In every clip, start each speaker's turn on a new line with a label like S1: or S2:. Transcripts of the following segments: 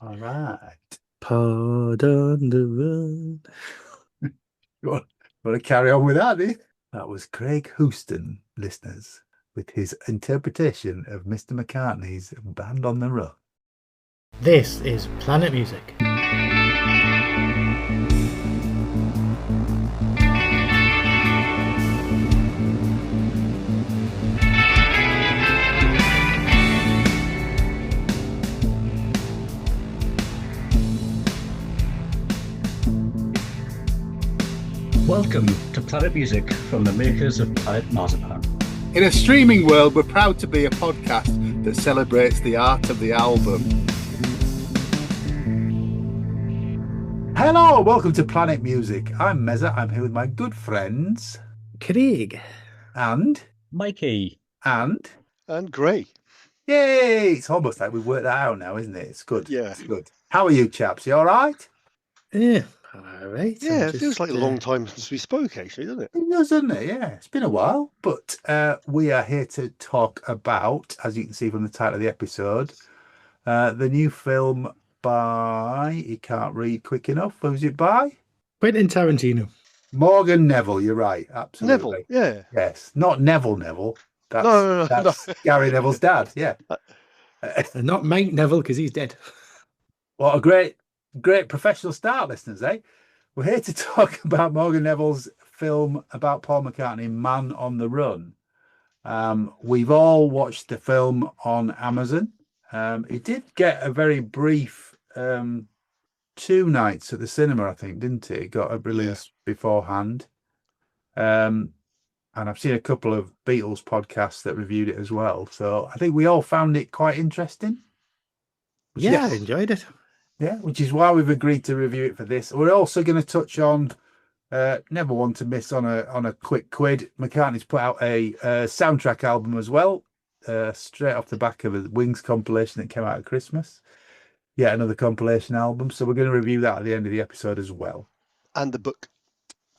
S1: All right. Pardon the run. You want to carry on with that, do you? That was Craig Houston, listeners, with his interpretation of Mr. McCartney's Band on the Run.
S2: This is Planet Music.
S3: Welcome to Planet Music from the makers of Planet Marzipan.
S4: In a streaming world, we're proud to be a podcast that celebrates the art of the album.
S1: Hello, welcome to Planet Music. I'm Meza. I'm here with my good friends.
S2: Craig.
S1: And
S3: Mikey.
S1: And
S4: Gray.
S1: Yay! It's almost like we've worked that out now, isn't it? It's good.
S4: Yeah.
S1: It's good. How are you chaps? You all right?
S2: Yeah, all right.
S4: Yeah, it feels like a long time since we spoke, actually, doesn't it?
S1: It does, doesn't it? Yeah, it's been a while. But we are here to talk about, as you can see from the title of the episode, the new film by, you can't read quick enough, who's it by?
S2: Quentin Tarantino.
S1: Morgan Neville, you're right, absolutely.
S4: Neville, yeah.
S1: Yes, not Neville. That's,
S4: No.
S1: that's Gary Neville's dad, yeah.
S2: And not Mike Neville, because he's dead.
S1: What a great professional start, listeners, eh? We're here to talk about Morgan Neville's film about Paul McCartney, Man on the Run. We've all watched the film on Amazon. It did get a very brief 2 nights at the cinema, I think, didn't it? It got a release beforehand. And I've seen a couple of Beatles podcasts that reviewed it as well. So I think we all found it quite interesting.
S2: Yeah, I enjoyed it.
S1: Yeah, which is why we've agreed to review it for this. We're also going to touch on, never one to miss on a quick quid. McCartney's put out a soundtrack album as well, straight off the back of a Wings compilation that came out at Christmas. Yeah, another compilation album. So we're going to review that at the end of the episode as well.
S4: And the book.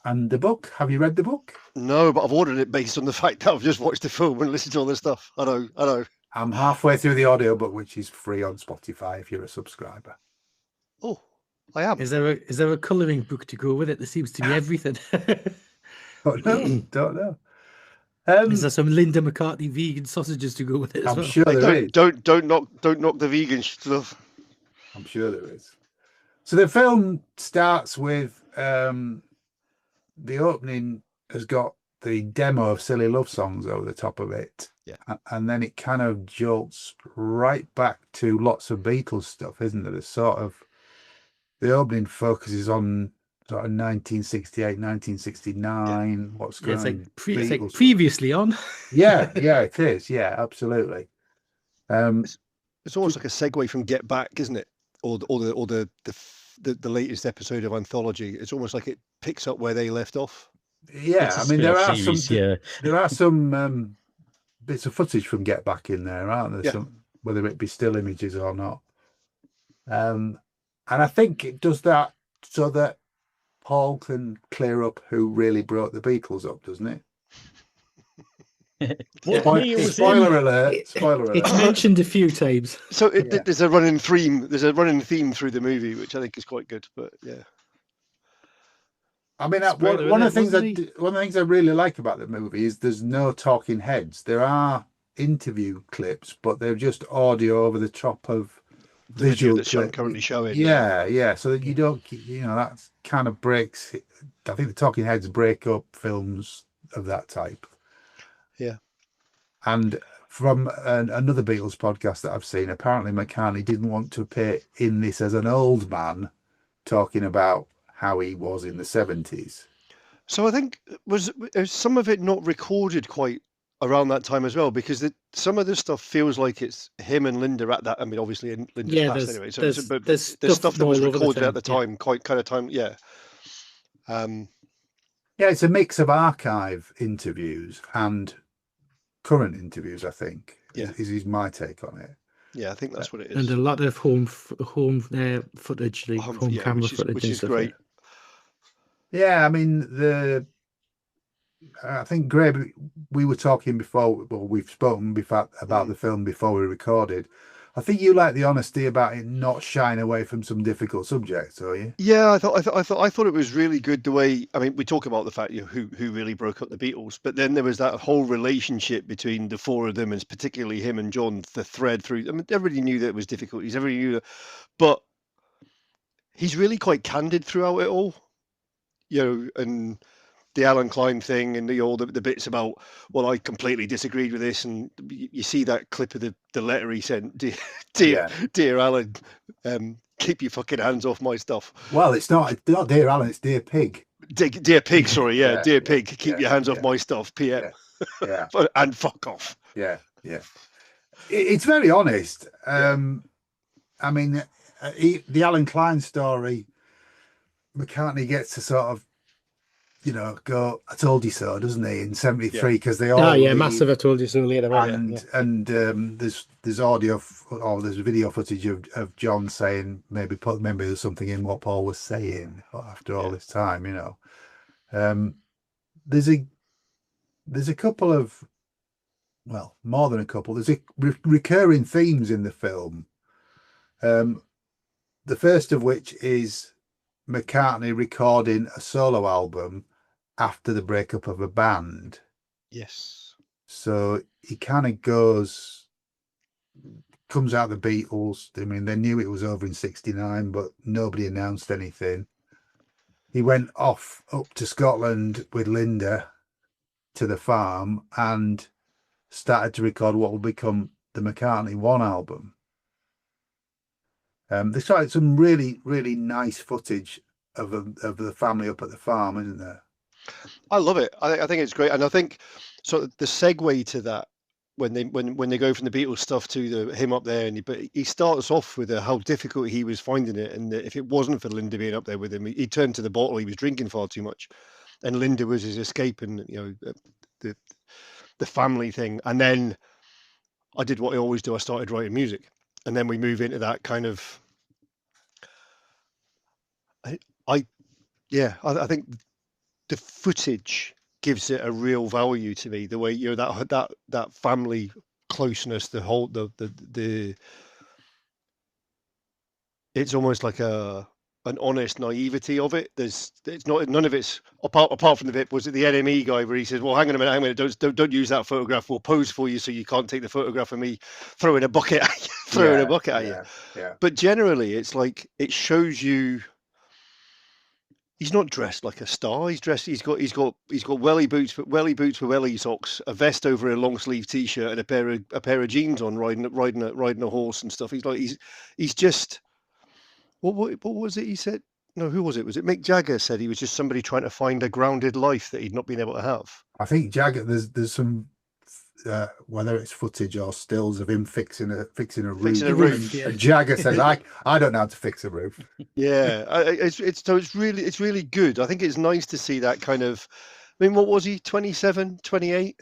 S1: And the book, have you read the book?
S4: No, but I've ordered it based on the fact that I've just watched the film and listened to all this stuff. I know.
S1: I'm halfway through the audiobook, which is free on Spotify if you're a subscriber.
S4: Oh, I am.
S2: Is there a colouring book to go with it? There seems to be everything.
S1: Don't know.
S2: Is there some Linda McCartney vegan sausages to go with it as
S1: I'm
S2: well?
S1: sure there is.
S4: Don't knock the vegan stuff.
S1: I'm sure there is. So the film starts with the opening has got the demo of Silly Love Songs over the top of it.
S4: Yeah.
S1: And then it kind of jolts right back to lots of Beatles stuff, isn't it? It's sort of, the opening focuses on sort of 1968, 1969, what's going on.
S2: It's like previously on.
S1: Yeah, it is. Yeah, absolutely.
S4: It's almost like a segue from Get Back, isn't it? Or the latest episode of Anthology. It's almost like it picks up where they left off.
S1: Yeah, I mean there are
S3: series,
S1: some bits of footage from Get Back in there, aren't there? Some, whether it be still images or not. And I think it does that so that Paul can clear up who really brought the Beatles up, doesn't it? Spoiler alert!
S2: It's mentioned a few times.
S4: So there's a running theme. There's a running theme through the movie, which I think is quite good. But yeah,
S1: I mean, one of the things I really like about the movie is there's no talking heads. There are interview clips, but they're just audio over the top of
S4: the visual that I'm currently showing.
S1: Yeah. So that you don't, that kind of breaks. I think the talking heads break up films of that type.
S4: Yeah.
S1: And from another Beatles podcast that I've seen, apparently McCartney didn't want to appear in this as an old man talking about how he was in the 70s.
S4: So I think was some of it not recorded quite around that time as well, because some of this stuff feels like it's him and Linda at that. I mean, obviously Linda passed anyway. So there's stuff that was recorded at the time, quite kind of time. Yeah.
S1: Yeah, it's a mix of archive interviews and current interviews, I think.
S4: Yeah,
S1: is my take on it.
S4: Yeah, I think that's what it is.
S2: And a lot of home footage, like home camera footage,
S4: which is great.
S1: Yeah, I mean I think Greg, we were talking before. Well, we've spoken before about the film before we recorded. I think you like the honesty about it not shying away from some difficult subjects, are you?
S4: Yeah, I thought it was really good the way. I mean, we talk about the fact who really broke up the Beatles, but then there was that whole relationship between the four of them, and particularly him and John. The thread through. I mean, everybody knew that it was difficulties. Everybody knew that, but he's really quite candid throughout it all. And the Alan Klein thing and the bits about, well, I completely disagreed with this, and you see that clip of the letter he sent, dear Alan, keep your fucking hands off my stuff.
S1: Well, it's not dear Alan, it's dear Pig.
S4: Dear Pig, sorry, dear Pig, keep your hands off my stuff, PM.
S1: Yeah.
S4: And fuck off.
S1: Yeah. It's very honest. I mean, the Alan Klein story, McCartney gets to sort of, go, I told you so, doesn't he, in 73, because they all
S2: massive I told you so later.
S1: And there's audio or there's video footage of John saying maybe there's something in what Paul was saying after all this time, there's a couple of, well, more than a couple, there's recurring themes in the film, the first of which is McCartney recording a solo album after the breakup of a band.
S4: Yes.
S1: So he kind of comes out the Beatles. I mean, they knew it was over in 69, but nobody announced anything. He went off up to Scotland with Linda to the farm and started to record what will become the McCartney 1 album. There's like some really, really nice footage of the family up at the farm, isn't there?
S4: I love it. I think it's great, and I think sort of the segue to that when they go from the Beatles stuff to him up there, but he starts off with how difficult he was finding it, and if it wasn't for Linda being up there with him, he turned to the bottle. He was drinking far too much, and Linda was his escape, and the family thing. And then I did what I always do. I started writing music, and then we move into that kind of. I think the footage gives it a real value to me. The way that family closeness, the it's almost like an honest naivety of it. None of it's apart from the bit was it the NME guy where he says, well, hang on a minute, don't use that photograph. We'll pose for you so you can't take the photograph of me throwing a bucket at you.
S1: Yeah.
S4: But generally, it's like it shows you. He's not dressed like a star. He's got welly boots with welly socks, a vest over a long sleeve t-shirt, and a pair of jeans on, riding a horse and stuff. He's just what was it he said? No, who was it? Was it Mick Jagger said he was just somebody trying to find a grounded life that he'd not been able to have?
S1: I think Jagger. There's some. Whether it's footage or stills of him fixing a roof. And Jagger says, "I don't know how to fix a roof."
S4: Yeah, it's really good. I think it's nice to see that kind of. I mean, what was he? 27, 28?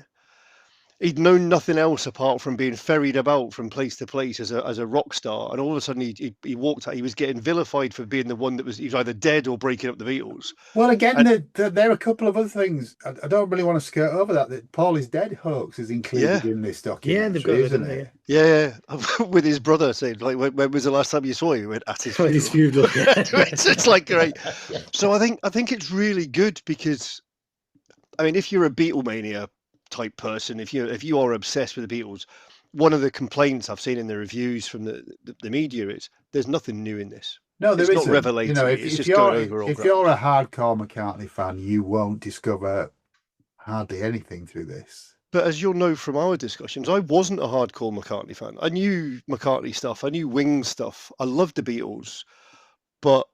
S4: He'd known nothing else apart from being ferried about from place to place as a rock star, and all of a sudden he walked out. He was getting vilified for being the one he was either dead or breaking up the Beatles.
S1: Well, again, there are a couple of other things. I don't really want to skirt over that Paul is Dead hoax is included in this documentary, isn't it?
S4: Yeah, with his brother saying, like, when was the last time you saw him? He went at his funeral. It's like great. So I think it's really good because, I mean, if you're a Beatlemania type person, if you are obsessed with the Beatles, one of the complaints I've seen in the reviews from the media is there's nothing new in this.
S1: No, there isn't.
S4: It's not revelatory.
S1: If you're a hardcore McCartney fan, you won't discover hardly anything through this.
S4: But as you'll know from our discussions, I wasn't a hardcore McCartney fan. I knew McCartney stuff. I knew Wings stuff. I loved the Beatles. But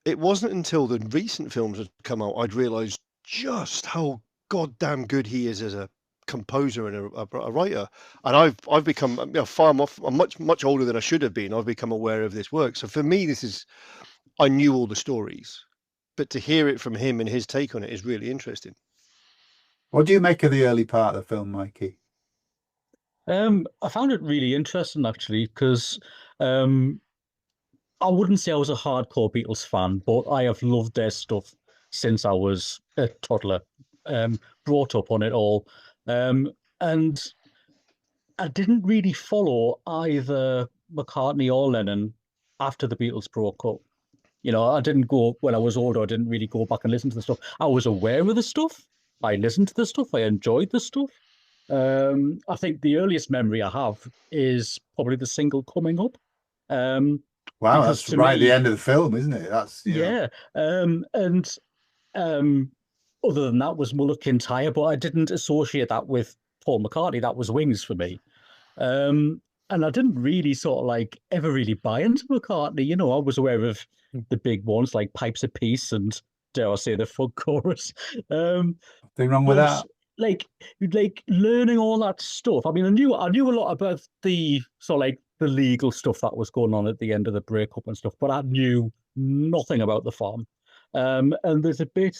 S4: it wasn't until the recent films had come out I'd realised just how goddamn good he is as a composer and a writer. And I've become I'm much older than I should have been. I've become aware of this work. So for me, I knew all the stories, but to hear it from him and his take on it is really interesting.
S1: What do you make of the early part of the film, Mikey?
S3: I found it really interesting, actually, because I wouldn't say I was a hardcore Beatles fan, but I have loved their stuff since I was a toddler, brought up on it all. And I didn't really follow either McCartney or Lennon after the Beatles broke up. You know, I didn't go when I was older. I didn't really go back and listen to the stuff. I was aware of the stuff. I listened to the stuff. I enjoyed the stuff. I think the earliest memory I have is probably the single Coming Up.
S1: Wow, that's right at the end of the film, isn't it? That's
S3: yeah. And other than that was Muller Kintyre, but I didn't associate that with Paul McCartney. That was Wings for me. And I didn't really sort of like ever really buy into McCartney. You know, I was aware of the big ones like Pipes of Peace and, dare I say, the Fug Chorus.
S1: Nothing wrong with that.
S3: Like learning all that stuff. I mean, I knew a lot about the sort of like the legal stuff that was going on at the end of the breakup and stuff, but I knew nothing about the farm. And there's a bit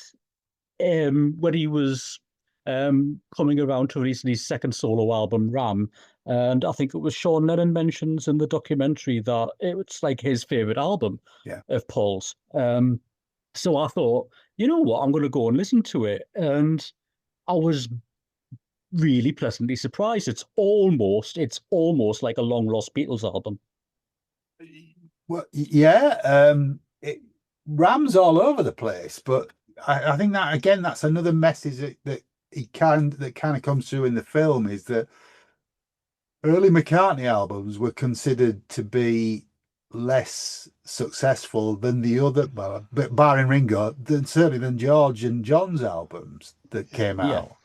S3: when he was coming around to release his second solo album, Ram, and I think it was Sean Lennon mentions in the documentary that it's like his favorite album of Paul's. So I thought, you know what, I'm going to go and listen to it, and I was really pleasantly surprised. It's almost like a long lost Beatles album.
S1: Well, yeah, Ram's all over the place, but I think that again, that's another message that kind of comes through in the film, is that early McCartney albums were considered to be less successful than the other, well, but barring Ringo, certainly than George and John's albums that came out.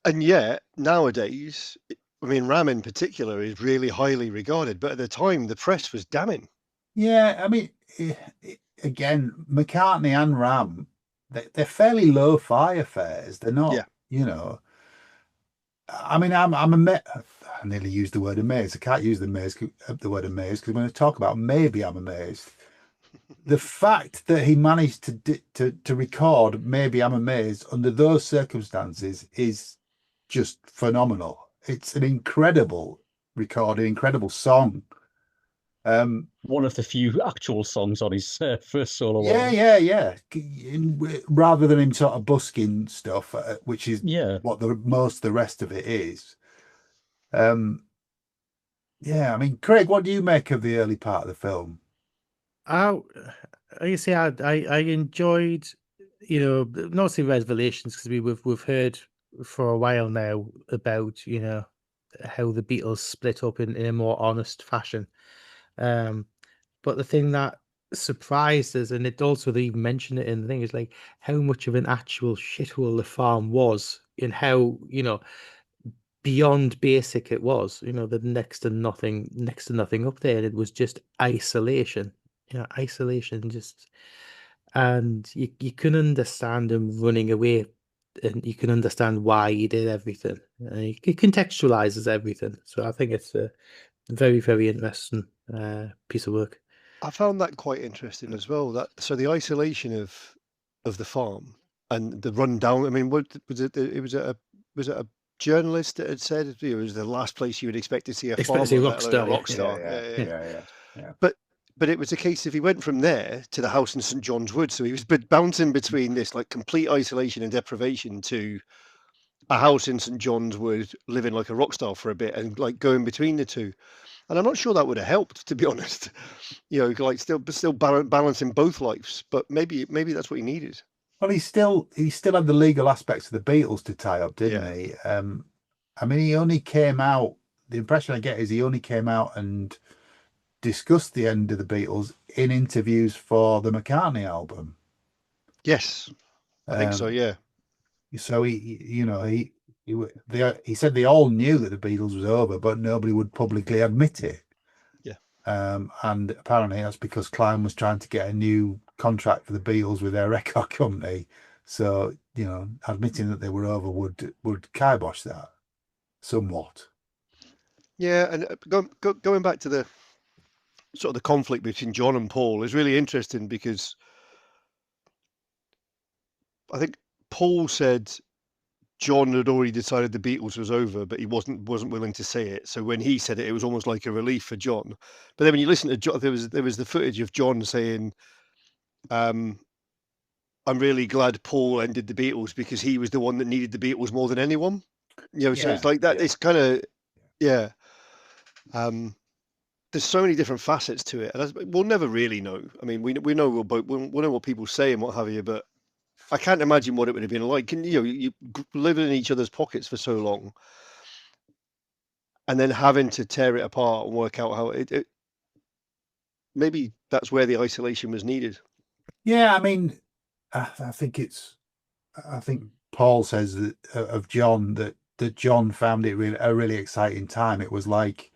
S4: And yet nowadays, I mean, Ram in particular is really highly regarded, but at the time the press was damning.
S1: Yeah, I mean, again, McCartney and Ram, they're fairly low-fi affairs. They're not, you know. I mean, I'm amazed. I nearly used the word amazed. I can't use the word amazed because when I talk about maybe I'm amazed. The fact that he managed to record Maybe I'm Amazed under those circumstances is just phenomenal. It's an incredible recording, incredible song.
S3: One of the few actual songs on his first solo album.
S1: Yeah. Rather than him sort of busking stuff, which is what most of the rest of it is. I mean, Craig, what do you make of the early part of the film?
S2: You see, I enjoyed, you know, not saying Revelations, because we've heard for a while now about, you know, how the Beatles split up in a more honest fashion. But the thing that surprised us, and it also they even mentioned it in the thing, is like how much of an actual shithole the farm was, and how, you know, beyond basic it was. You know, the next to nothing up there. It was just isolation. You know, isolation just, and you can understand him running away, and you can understand why he did everything. It contextualizes everything. So I think it's a very, very interesting piece of work.
S4: I found that quite interesting as well. So the isolation of the farm and the rundown. I mean, what was it? It was a journalist that had said it was the last place you would expect to see a farmer,
S2: rock star.
S4: Yeah. But it was a case if he went from there to the house in St. John's Wood, so he was bouncing between this like complete isolation and deprivation to a house in St. John's Wood, living like a rock star for a bit, and like going between the two. And I'm not sure that would have helped, to be honest. You know, like still balancing both lives. But maybe that's what he needed.
S1: Well, he still had the legal aspects of the Beatles to tie up, didn't he? I mean, he only came out. The impression I get is he only came out and discussed the end of the Beatles in interviews for the McCartney album.
S4: Yes, I think so. Yeah.
S1: So he said they all knew that the Beatles was over, but nobody would publicly admit it.
S4: Yeah.
S1: And apparently that's because Klein was trying to get a new contract for the Beatles with their record company. So, you know, admitting that they were over would kibosh that somewhat.
S4: Yeah, and going back to the sort of the conflict between John and Paul is really interesting, because I think Paul said John had already decided the Beatles was over, but he wasn't willing to say it. So when he said it, it was almost like a relief for John. But then when you listen to John, there was the footage of John saying, "I'm really glad Paul ended the Beatles because he was the one that needed the Beatles more than anyone." You know, so it's like that. It's kind of, there's so many different facets to it, and we'll never really know. I mean, we know we'll know what people say and what have you, but I can't imagine what it would have been like. You live in each other's pockets for so long, and then having to tear it apart and work out how it maybe that's where the isolation was needed.
S1: Yeah, I mean, I think Paul says that of John that John found it a really exciting time. It was like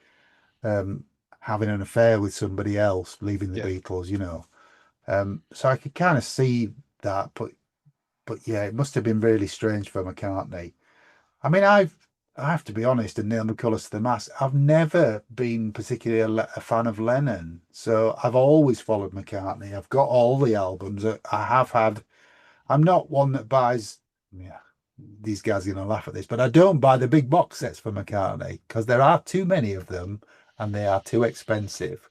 S1: having an affair with somebody else, leaving the Beatles, you know. So I could kind of see that, but yeah, it must have been really strange for McCartney. I mean, I have to be honest and nail my colours to the mast. I've never been particularly a fan of Lennon, so I've always followed McCartney. I've got all the albums. I have had. I'm not one that buys. Yeah, these guys are going to laugh at this, but I don't buy the big box sets for McCartney because there are too many of them and they are too expensive.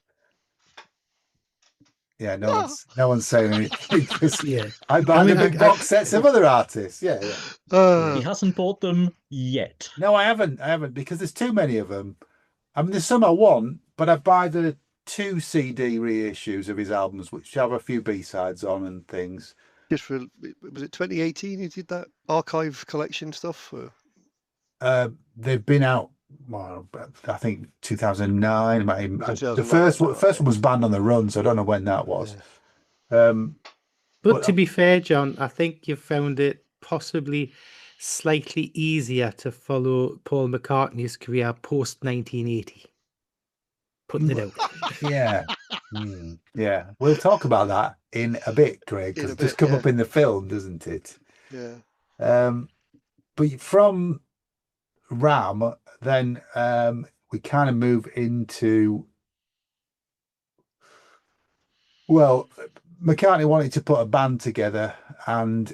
S1: Yeah, no one's saying anything. I buy the big box sets of other artists. Yeah.
S3: He hasn't bought them yet.
S1: No, I haven't because there's too many of them. I mean, there's some I want, but I buy the 2 CD reissues of his albums, which have a few B-sides on and things.
S4: Just for, was it 2018 you did that archive collection stuff?
S1: They've been out, well, I think 2009. The first one was Band on the Run, so I don't know when that was.
S2: Yeah. But to be fair, John, I think you found it possibly slightly easier to follow Paul McCartney's career post 1980. Putting it out.
S1: Yeah. Yeah. We'll talk about that in a bit, Craig, because it's just come up in the film, doesn't it?
S4: Yeah.
S1: But from Ram, then we kind of move into, well, McCartney wanted to put a band together, and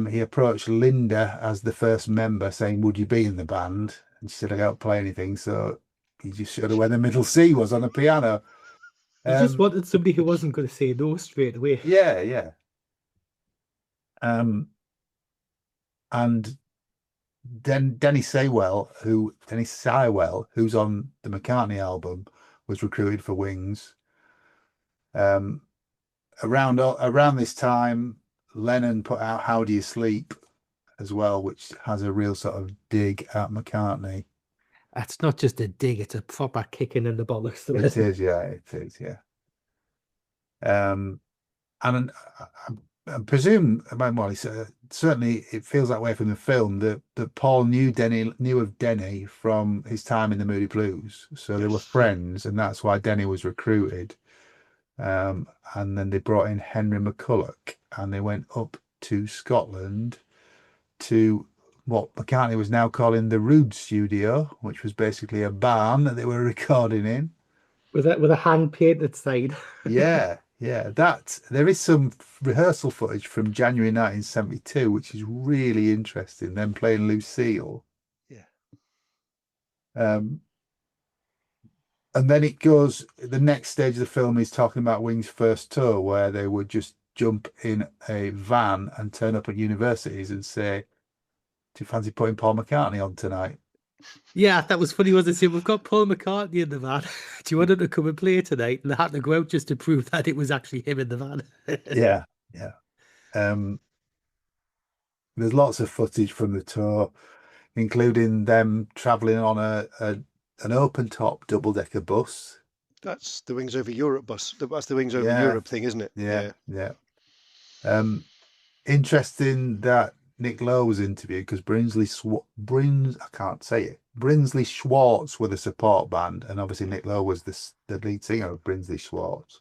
S1: he approached Linda as the first member, saying, "Would you be in the band?" And she said, "I don't play anything," so he just showed her where the middle C was on the piano.
S2: He just wanted somebody who wasn't going to say no straight away.
S1: Yeah. And then Denny Sywell, who's on the McCartney album, was recruited for Wings. Around this time, Lennon put out "How Do You Sleep" as well, which has a real sort of dig at McCartney.
S2: That's not just a dig; it's a proper kicking in the bollocks.
S1: It is, yeah. And I presume, well, certainly it feels that way from the film that Paul knew of Denny from his time in the Moody Blues, so they were friends, and that's why Denny was recruited. And then they brought in Henry McCulloch, and they went up to Scotland to what McCartney was now calling the Rood Studio, which was basically a barn that they were recording in.
S2: With a hand-painted side.
S1: Yeah. There is some rehearsal footage from January 1972, which is really interesting. Them playing Lucille.
S4: Yeah.
S1: And then it goes. The next stage of the film is talking about Wings' first tour, where they would just jump in a van and turn up at universities and say, "Do you fancy putting Paul McCartney on tonight?"
S2: Yeah, that was funny, wasn't it? We've got Paul McCartney in the van. Do you want him to come and play tonight? And they had to go out just to prove that it was actually him in the van.
S1: Yeah. There's lots of footage from the tour, including them travelling on an open-top double-decker bus.
S4: That's the Wings Over Europe bus. That's the Wings Over Europe thing, isn't it?
S1: Yeah. Interesting that Nick Lowe was interviewed because Brinsley Schwartz were the support band, and obviously Nick Lowe was the lead singer of Brinsley Schwartz.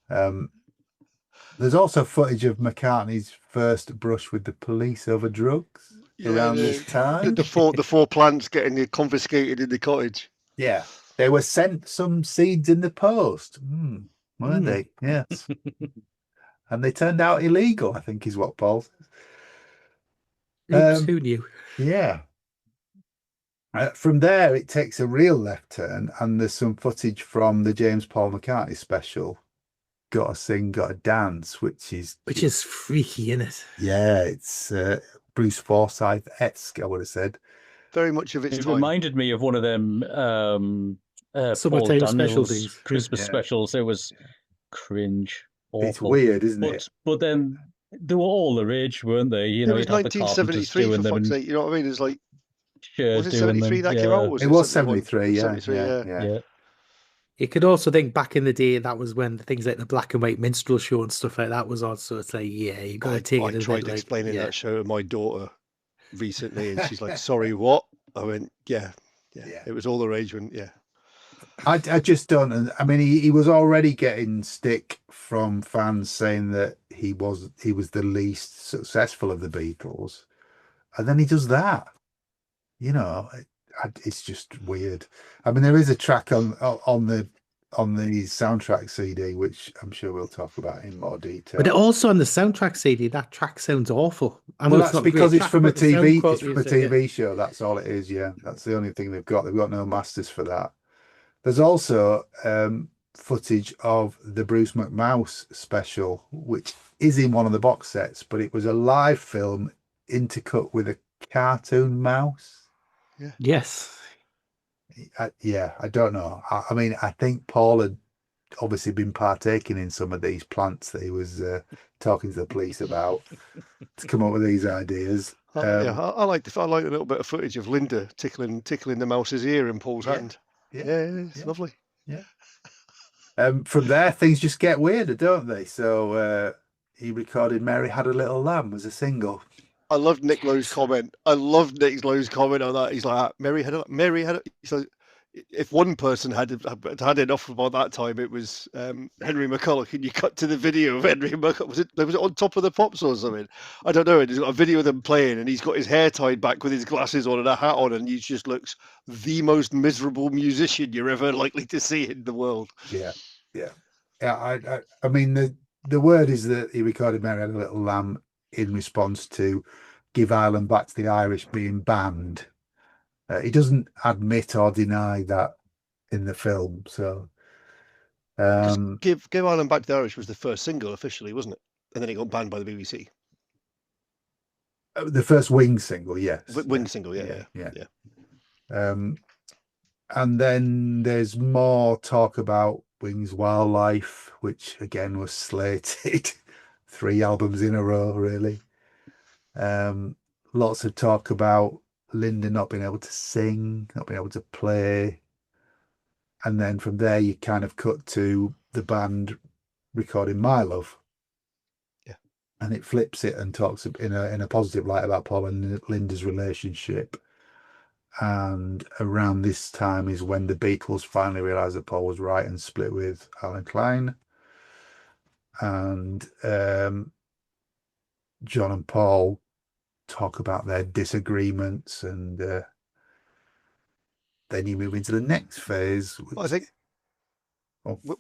S1: There's also footage of McCartney's first brush with the police over drugs around this time.
S4: The four plants getting confiscated in the cottage.
S1: Yeah, they were sent some seeds in the post, weren't they? Yes. And they turned out illegal, I think is what Paul says.
S2: Who knew?
S1: Yeah. From there, it takes a real left turn, and there's some footage from the James Paul McCartney special, "Gotta Sing, Gotta Dance," which is
S2: freaky, isn't it?
S1: Yeah, it's Bruce Forsyth-esque, I would have said.
S4: Very much of its time.
S3: Reminded me of one of them Paul
S2: Summertime
S3: Daniels
S2: specialties.
S3: Christmas specials. It was cringe, awful.
S1: It's weird, isn't it?
S3: But then they were all the rage, weren't they? You
S4: It
S3: know,
S4: was
S3: you'd have the Carpenters
S4: 1973
S3: doing
S4: for
S3: them
S4: fuck's
S3: and
S4: sake. You know what I mean? It's like,
S3: Cher
S4: was it
S3: doing
S4: 73
S3: them.
S4: that came out? Or
S1: It was
S4: 71?
S1: 73, yeah,
S4: 73,
S1: yeah.
S2: You could also think back in the day, that was when things like the black and white minstrel show and stuff like that was on. So it's like, yeah, you've got to take it.
S4: I tried explaining that show to my daughter recently, and she's like, "Sorry, what?" I went, "Yeah. It was all the rage when, yeah."
S1: I just don't. I mean, he was already getting stick from fans saying that he was the least successful of the Beatles, and then he does that. You know, it's just weird. I mean, there is a track on the soundtrack CD, which I'm sure we'll talk about in more detail.
S2: But also on the soundtrack CD, that track sounds awful.
S1: Well, that's because it's from a TV. It's from a TV show. That's all it is. Yeah, that's the only thing they've got. They've got no masters for that. There's also footage of the Bruce McMouse special, which is in one of the box sets, but it was a live film intercut with a cartoon mouse.
S4: Yeah.
S2: Yes.
S1: I don't know. I mean, I think Paul had obviously been partaking in some of these plants that he was talking to the police about to come up with these ideas.
S4: I like a little bit of footage of Linda tickling the mouse's ear in Paul's hand. Yeah, it's lovely.
S1: Yeah. From there, things just get weirder, don't they? So he recorded "Mary Had a Little Lamb" as a single.
S4: I loved Nick Lowe's comment. I loved Nick Lowe's comment on that. He's like, Mary had. He's like, if one person had enough about that time, it was Henry McCulloch. And you cut to the video of Henry McCulloch. Was it on Top of the Pops or something? I don't know. He's got a video of them playing, and he's got his hair tied back with his glasses on and a hat on, and he just looks the most miserable musician you're ever likely to see in the world.
S1: Yeah. I mean, the word is that he recorded "Mary Had a Little Lamb" in response to "Give Ireland Back to the Irish" being banned. He doesn't admit or deny that in the film. So,
S4: Give Ireland Back to the Irish was the first single officially, wasn't it? And then it got banned by the BBC.
S1: The first Wings single, yes.
S4: Wings single, yeah.
S1: And then there's more talk about Wings Wildlife, which again was slated 3 albums in a row, really. Lots of talk about Linda not being able to sing, not being able to play. And then from there, you kind of cut to the band recording "My Love."
S4: Yeah.
S1: And it flips it and talks in a positive light about Paul and Linda's relationship. And around this time is when the Beatles finally realised that Paul was right and split with Alan Klein. And John and Paul talk about their disagreements, and then you move into the next phase.
S4: I think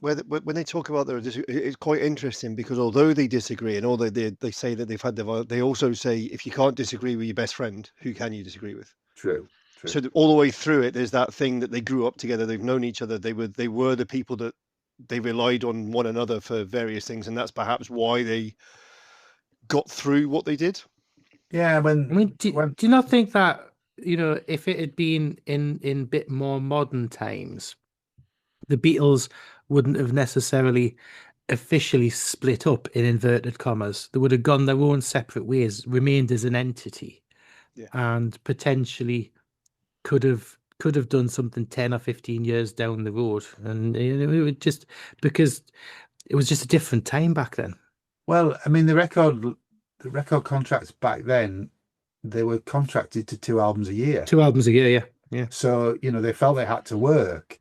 S4: when they talk about their disagreement, it's quite interesting, because although they disagree, and although they say that they've had they also say, if you can't disagree with your best friend, who can you disagree with?
S1: True.
S4: So all the way through it, there's that thing that they grew up together, they've known each other, they were the people that they relied on one another for various things, and that's perhaps why they got through what they did.
S2: Yeah, do you not think that, you know, if it had been in bit more modern times, the Beatles wouldn't have necessarily officially split up, in inverted commas? They would have gone their own separate ways, remained as an entity, and potentially could have done something 10 or 15 years down the road, and it would just, because it was just a different time back then.
S1: Well, I mean, the record contracts back then, they were contracted to 2 albums a year.
S2: 2 albums a year, yeah.
S1: So, you know, they felt they had to work.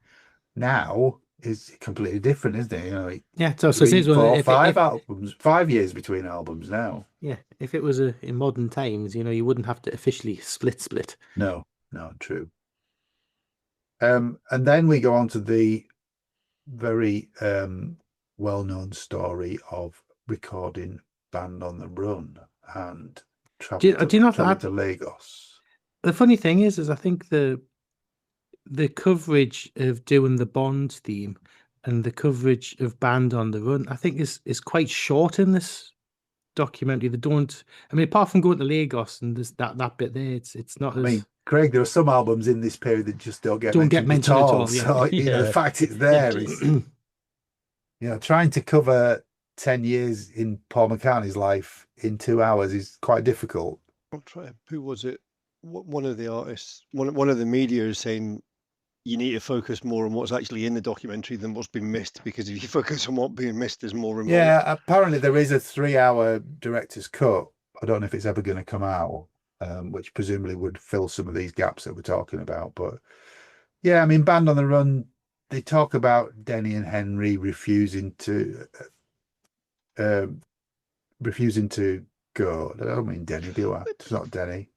S1: Now is completely different, isn't it? You know,
S2: so
S1: 3, 4, 5 albums, 5 years between albums now.
S2: Yeah, if it was in modern times, you know, you wouldn't have to officially split.
S1: No, true. And then we go on to the very well-known story of recording Band on the Run and traveling to Lagos.
S2: The funny thing is I think the coverage of doing the Bond theme and the coverage of Band on the Run, I think is quite short in this documentary. They don't, I mean, apart from going to Lagos and there's that bit there, it's not.
S1: Craig, there are some albums in this period that just don't get mentioned at all.
S2: Yeah.
S1: So the fact it's there is, trying to cover 10 years in Paul McCartney's life in 2 hours is quite difficult.
S4: I'll try. Who was it? One of the artists, one of the media is saying you need to focus more on what's actually in the documentary than what's been missed, because if you focus on what's being missed, there's more involved.
S1: Yeah, apparently there is a 3-hour director's cut. I don't know if it's ever going to come out, which presumably would fill some of these gaps that we're talking about. But yeah, I mean, Band on the Run, they talk about Denny and Henry refusing to go. I don't mean Denny, do I? It's not Denny.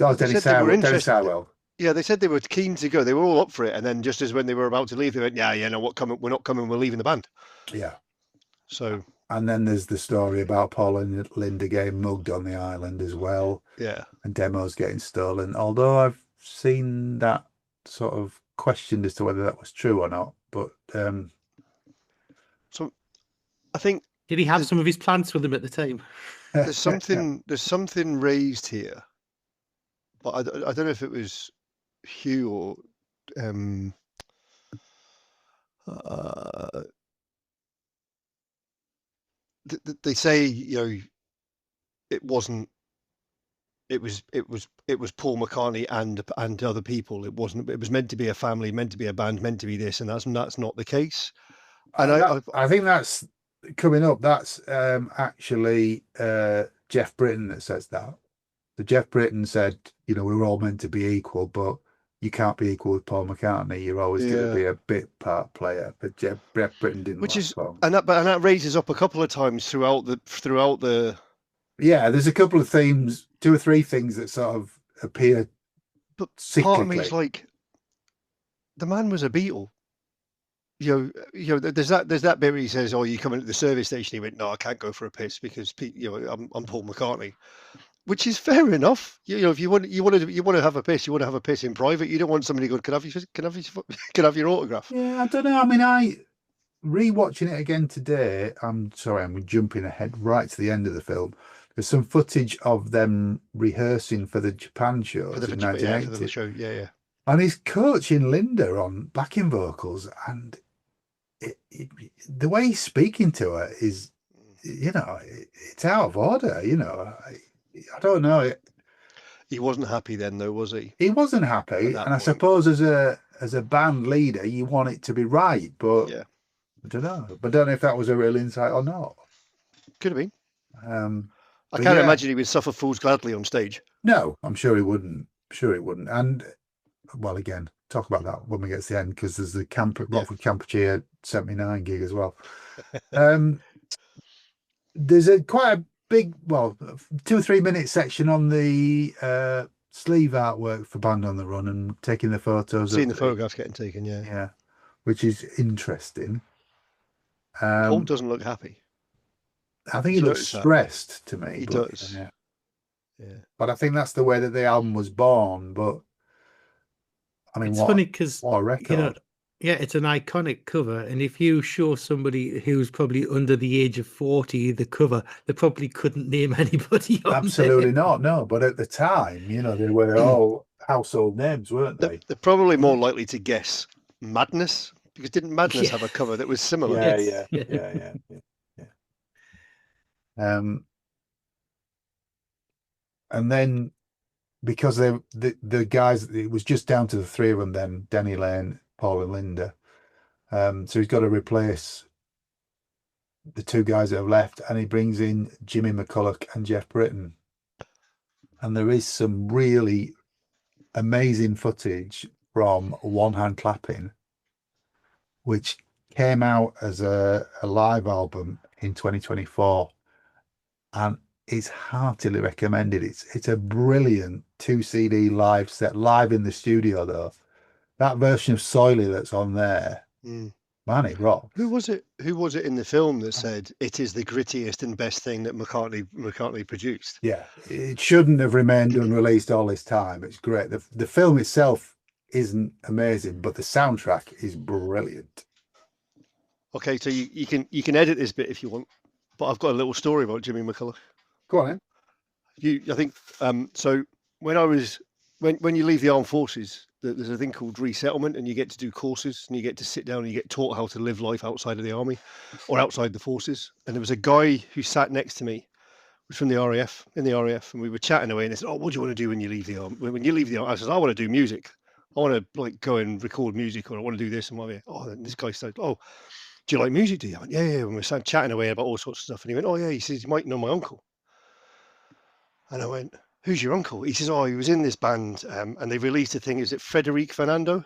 S1: Oh, Denny Sywell.
S4: Yeah, they said they were keen to go. They were all up for it, and then just as when they were about to leave, they went, "Yeah, no, we're not coming. We're leaving the band."
S1: Yeah.
S4: So.
S1: And then there's the story about Paul and Linda getting mugged on the island as well.
S4: Yeah.
S1: And demos getting stolen. Although I've seen that sort of questioned as to whether that was true or not. But
S4: so I think,
S2: did he have some of his plants with him at the time?
S4: There's something raised here, but I don't know if it was Hugh or they say, it wasn't. It was Paul McCartney and other people. It wasn't. It was meant to be a family, meant to be a band, meant to be this, and that's not the case. And
S1: I think that's coming up. That's actually Jeff Britton that says that. So Jeff Britton said, we're all meant to be equal, but you can't be equal with Paul McCartney. You're always going to be a bit part player. But Jeff Britton didn't.
S4: That raises up a couple of times throughout the.
S1: Yeah, there's a couple of themes, 2 or 3 things that sort of appear.
S4: But
S1: cyclically.
S4: Part of me is like, the man was a Beatle. There's that bit where he says, "Oh, you come into the service station." He went, "No, I can't go for a piss because I'm Paul McCartney," which is fair enough. If you want to have a piss, you want to have a piss in private. You don't want somebody going, "Can I have your autograph?"
S1: Yeah, I don't know. I mean, rewatching it again today. I'm sorry, I'm jumping ahead right to the end of the film. There's some footage of them rehearsing for the Japan show in 1980.
S4: For the show, yeah.
S1: And he's coaching Linda on backing vocals, and the way he's speaking to her is, it's out of order. I don't know.
S4: He wasn't happy then, though, was he?
S1: He wasn't happy, and I suppose as a band leader, you want it to be right, but
S4: yeah.
S1: I don't know. But I don't know if that was a real insight or not.
S4: Could have been. I can't imagine he would suffer fools gladly on stage.
S1: No, I'm sure he wouldn't. And, well, again, talk about that when we get to the end, because there's the Rockford Campuchia 79 gig as well. There's quite a big, 2 or 3 minute section on the sleeve artwork for Band on the Run and taking the photos.
S4: Seeing the photographs getting taken, yeah.
S1: Yeah, which is interesting.
S4: Paul doesn't look happy.
S1: I think he looks stressed to me.
S4: He does.
S1: Yeah. But I think that's the way that the album was born. But I mean,
S2: it's funny because
S1: what a record.
S2: It's an iconic cover, and if you show somebody who's probably under the age of 40 the cover, they probably couldn't name anybody.
S1: Absolutely not. No, but at the time, they were all household names, weren't they?
S4: They're probably more likely to guess Madness, because didn't Madness have a cover that was similar?
S1: Yeah. And then because the guys, it was just down to the 3 of them then, Denny Lane, Paul and Linda. So he's got to replace the 2 guys that have left, and he brings in Jimmy McCulloch and Jeff Britton. And there is some really amazing footage from One Hand Clapping, which came out as a live album in 2024. And it's heartily recommended. It's a brilliant 2 CD live set, live in the studio though. That version of Soily that's on there, man, it rocks.
S4: Who was it in the film that said it is the grittiest and best thing that McCartney produced?
S1: Yeah, it shouldn't have remained unreleased all this time. It's great. The film itself isn't amazing, but the soundtrack is brilliant.
S4: Okay, so you can edit this bit if you want. But I've got a little story about Jimmy McCulloch.
S1: Go on, then.
S4: I think so. when you leave the armed forces, there's a thing called resettlement, and you get to do courses, and you get to sit down and you get taught how to live life outside of the army or outside the forces. And there was a guy who sat next to me, was from the RAF, in the RAF, and we were chatting away, and they said, "Oh, what do you want to do when you leave the army? When you leave the army?" I said, "I want to do music. I want to like go and record music, or I want to do this and whatever." Oh, and this guy said, "Oh, do you like music? Do you?" I went, yeah. And we sat chatting away about all sorts of stuff, and he went, "Oh yeah," he says, "You might know my uncle." And I went, "Who's your uncle?" He says, "Oh, he was in this band, and they released a thing. Is it Frederic Fernando?"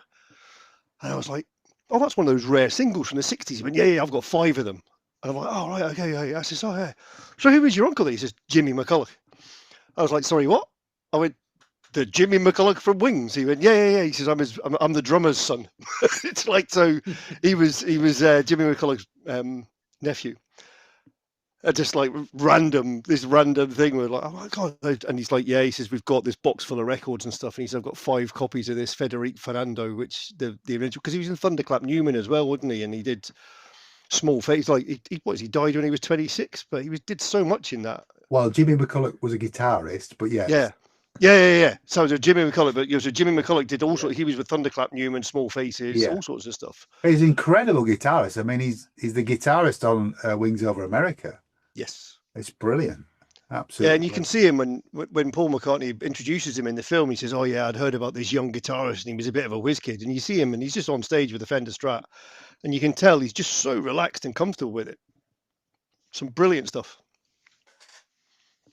S4: And I was like, "Oh, that's one of those rare singles from the 60s. He went, yeah, I've got 5 of them." And I'm like, "Oh, right, okay, yeah." I says, "Oh, yeah. So who is your uncle?" He says, "Jimmy McCulloch." I was like, "Sorry, what?" I went, "The Jimmy McCulloch from Wings." He went, yeah. He says, I'm the drummer's son." It's like, so he was Jimmy McCulloch's nephew. Just like this random thing. We're like, "Oh my God." And he's like, "Yeah," he says, "We've got this box full of records and stuff." And he says, "I've got 5 copies of this Frederic Fernando, which the original," because he was in Thunderclap Newman as well, wasn't he? And he did Small Face. Like he died when he was 26, but he did so much in that.
S1: Well, Jimmy McCulloch was a guitarist, but yes.
S4: Yeah. So it was Jimmy McCulloch, but so Jimmy McCulloch did all sorts. He was with Thunderclap Newman, Small Faces, all sorts of stuff.
S1: He's an incredible guitarist. I mean, he's the guitarist on Wings Over America.
S4: Yes,
S1: it's brilliant. Absolutely.
S4: Yeah, and you can see him when Paul McCartney introduces him in the film. He says, "Oh yeah, I'd heard about this young guitarist, and he was a bit of a whiz kid." And you see him, and he's just on stage with a Fender Strat, and you can tell he's just so relaxed and comfortable with it. Some brilliant stuff.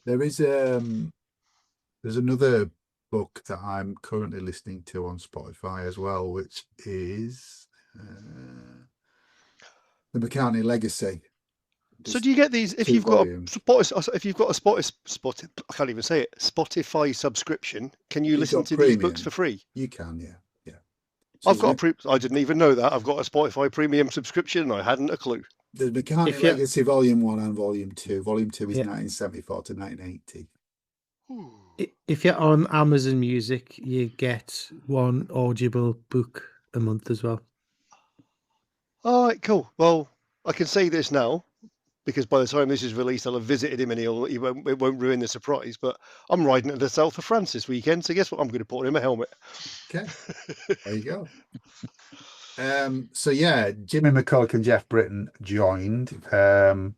S1: There is there's another book that I'm currently listening to on Spotify as well, which is The McCartney Legacy.
S4: So do you get these if you've got a Spotify? I can't even say it. Spotify subscription. Can you listen to these books for free?
S1: You can, yeah.
S4: So I've got I didn't even know that. I've got a Spotify premium subscription, and I hadn't a clue.
S1: The McCartney Legacy Volume 1 and Volume 2. Volume 2 is 1974 to 1980.
S2: If you're on Amazon Music, you get one Audible book a month as well.
S4: All right, cool. Well, I can say this now, because by the time this is released, I'll have visited him and it won't ruin the surprise. But I'm riding to the south of France this weekend, so guess what? I'm going to put him a helmet.
S1: Okay, there you go. So yeah, Jimmy McCulloch and Jeff Britton joined. The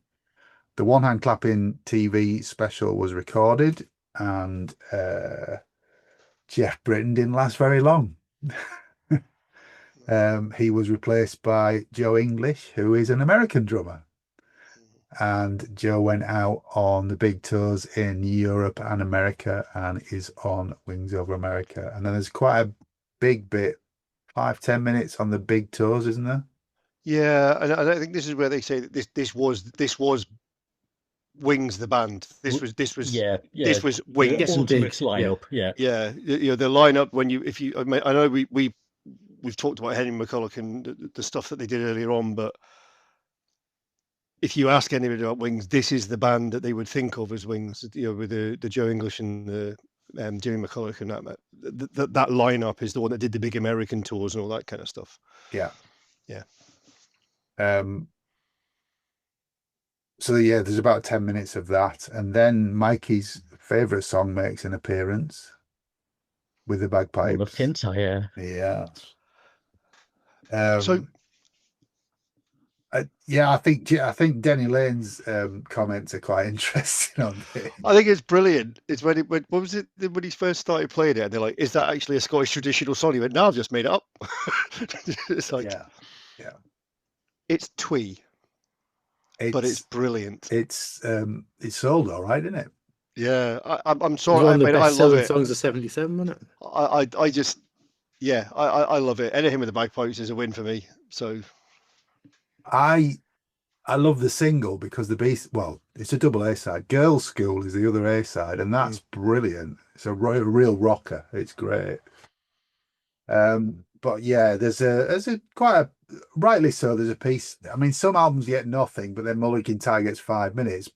S1: One Hand Clapping TV special was recorded, and Jeff Britton didn't last very long. He was replaced by Joe English, who is an American drummer. And Joe went out on the big tours in Europe and America and is on Wings Over America. And then there's quite a big bit, 5-10 minutes on the big tours, isn't there?
S4: Yeah, and I think this is where they say that this was Wings the band. This was Wings.
S3: The ultimate lineup. Yeah.
S4: The lineup I know we've talked about Henry McCulloch and the stuff that they did earlier on, but if you ask anybody about Wings, this is the band that they would think of as Wings. With the Joe English and the Jimmy McCulloch, and that lineup is the one that did the big American tours and all that kind of stuff.
S1: Yeah. So there's about 10 minutes of that, and then Mikey's favorite song makes an appearance with the bagpipes.
S3: Love Kintyre.
S1: Yeah. I think Denny Lane's comments are quite interesting on this.
S4: I think it's brilliant. It's when he first started playing it, and they're like, "Is that actually a Scottish traditional song?" He went, "No, I've just made it up." It's like, it's twee, but it's brilliant.
S1: It's sold all right, isn't it?
S4: Yeah, I'm sorry.
S2: One of the
S4: I love it.
S2: Songs of '77, wasn't it?
S4: I just, I love it. Anything with the bagpipes is a win for me. So.
S1: I love the single because it's a double A side. Girls' School is the other A side, and that's brilliant. It's a real rocker. It's great. But yeah, there's rightly so. There's a piece. I mean, some albums get nothing, but then Mulligan Tie gets 5 minutes.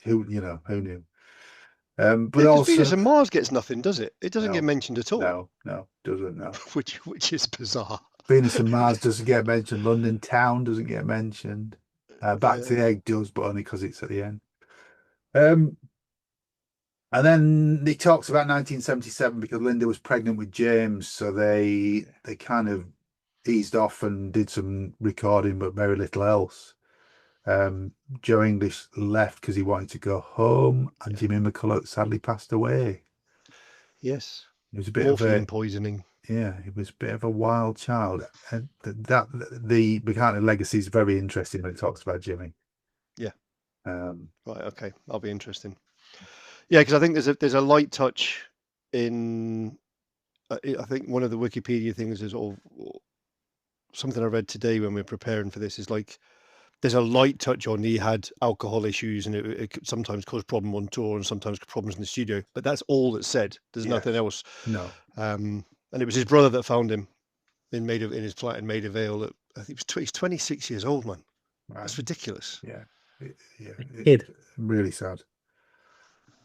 S1: Who knew? But also,
S4: Venus and Mars gets nothing, does it? It doesn't get mentioned at all.
S1: No, doesn't. No,
S4: which is bizarre.
S1: Venus and Mars doesn't get mentioned. London Town doesn't get mentioned. Back to the Egg does, but only because it's at the end. And then it talks about 1977 because Linda was pregnant with James, so they kind of eased off and did some recording, but very little else. Joe English left because he wanted to go home, and Jimmy McCulloch sadly passed away.
S4: Yes,
S1: it was a bit
S4: morphine
S1: of
S4: poisoning.
S1: Yeah, he was a bit of a wild child. And the McCartney legacy is very interesting when it talks about Jimmy.
S4: Yeah.
S1: Right.
S4: Okay. That'll be interesting. Yeah, because I think there's a light touch in. I think one of the Wikipedia things is something I read today when we were preparing for this is like there's a light touch on he had alcohol issues and it could sometimes cause problem on tour and sometimes problems in the studio, but that's all that's said. There's nothing else.
S1: No.
S4: And it was his brother that found him in his flat in Maida Vale. I think he's 26 years old, man. Right. That's ridiculous.
S1: Yeah.
S2: Kid.
S1: Really sad.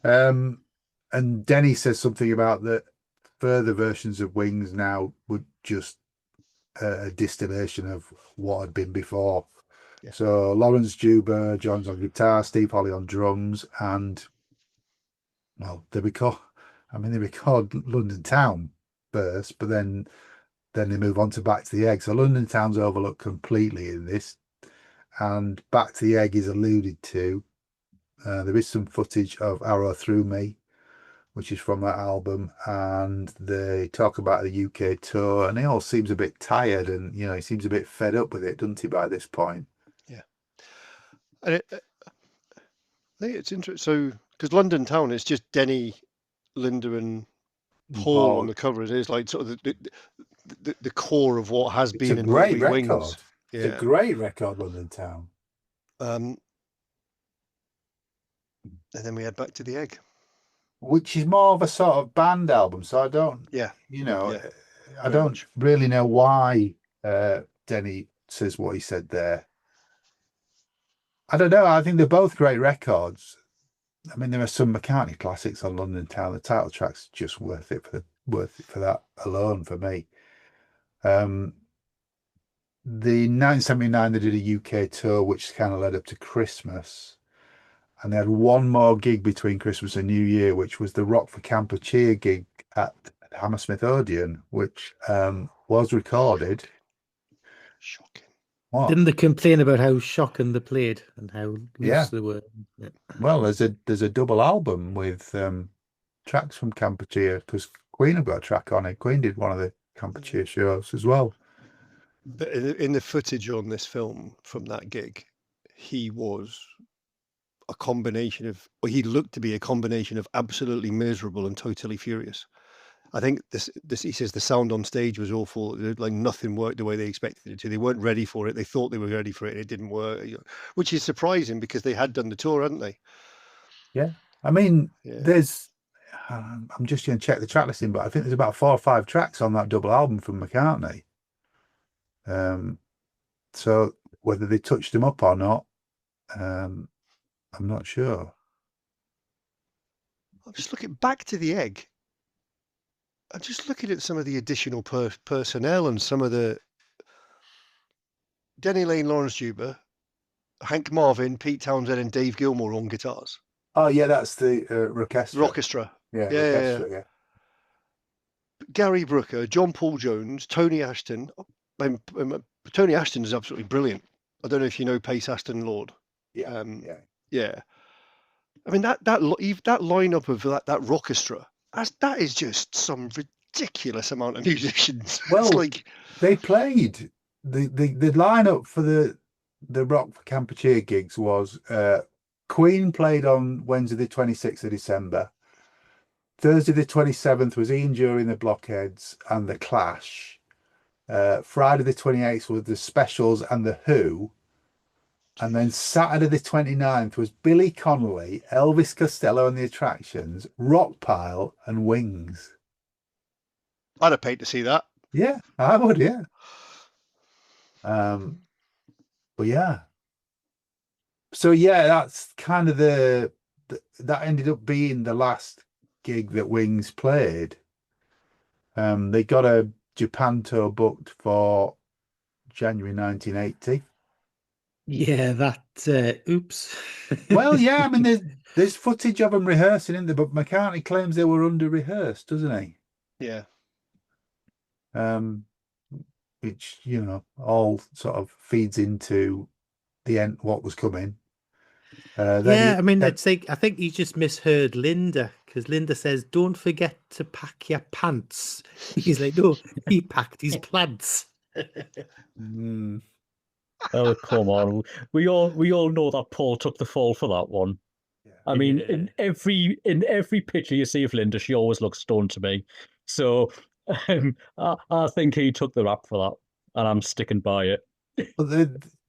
S1: And Denny says something about that further versions of Wings now would just a distillation of what had been before. Yeah. So Lawrence Juba, John's on guitar, Steve Holly on drums, and well, they record London Town first, but then they move on to Back to the Egg. So London Town's overlooked completely in this, and Back to the Egg is alluded to. There is some footage of Arrow Through Me, which is from that album, and they talk about the UK tour, and he all seems a bit tired, and he seems a bit fed up with it, doesn't he, by this point?
S4: Yeah. And I think it's interesting. So, because London Town is just Denny, Linda, and Paul on the cover. It is like sort of the core of what has been in
S1: great record.
S4: Wings.
S1: Yeah. It's a great record, London Town.
S4: And then we head Back to the Egg,
S1: which is more of a sort of band album. So I don't, I don't really know why Denny says what he said there. I don't know. I think they're both great records. I mean, there are some McCartney classics on London Town. The title track's just worth it for that alone for me. The 1979 they did a UK tour, which kind of led up to Christmas, and they had one more gig between Christmas and New Year, which was the Rock for Campuchia gig at Hammersmith Odeon, which was recorded.
S4: Shocking.
S1: What?
S2: Didn't they complain about how shocking they played and how loose they were? Yeah.
S1: Well, there's a double album with tracks from Campuchia, because Queen have got a track on it. Queen did one of the Campuchia shows as well.
S4: But in the footage on this film from that gig, he was a combination of, or he looked to be a combination of absolutely miserable and totally furious. I think this he says the sound on stage was awful. Like nothing worked the way they expected it to. They weren't ready for it. They thought they were ready for it, and it didn't work. Which is surprising because they had done the tour, hadn't they?
S1: Yeah, I mean, there's. I'm just going to check the track listing, but I think there's about 4 or 5 tracks on that double album from McCartney. So whether they touched them up or not, I'm not sure.
S4: I'm just looking Back to the Egg. I'm just looking at some of the additional personnel and some of the Denny Lane, Lawrence Juba, Hank Marvin, Pete Townsend, and Dave Gilmour on guitars.
S1: Oh yeah, that's the Rockestra. Yeah.
S4: Gary Brooker, John Paul Jones, Tony Ashton. Tony Ashton is absolutely brilliant. I don't know if you know Pace Ashton Lord.
S1: Yeah.
S4: I mean that lineup of that Rockestra. That is just some ridiculous amount of musicians.
S1: Well, they played the lineup for the Rock for Campuchia gigs was Queen played on Wednesday the 26th of December. Thursday the 27th was Ian Dury, the Blockheads and the Clash. Friday the 28th was the Specials and the Who. And then Saturday the 29th was Billy Connolly, Elvis Costello and the Attractions, Rockpile and Wings.
S4: I'd have paid to see that.
S1: Yeah, I would, yeah. But yeah. So yeah, that's kind of that ended up being the last gig that Wings played. They got a Japan tour booked for January 1980.
S2: Yeah, that oops.
S1: Well, yeah, I mean, there's footage of them rehearsing in there, but McCartney claims they were under rehearsed, doesn't he?
S4: Yeah.
S1: Which, all sort of feeds into the end, what was coming.
S2: Yeah, I mean, it's like I think he just misheard Linda, because Linda says, "Don't forget to pack your pants." He's like, "No, he packed his plants."
S3: Oh, come on. We all know that Paul took the fall for that one.
S1: Yeah.
S3: I mean, in every picture you see of Linda, she always looks stoned to me. So I think he took the rap for that, and I'm sticking by it.
S1: But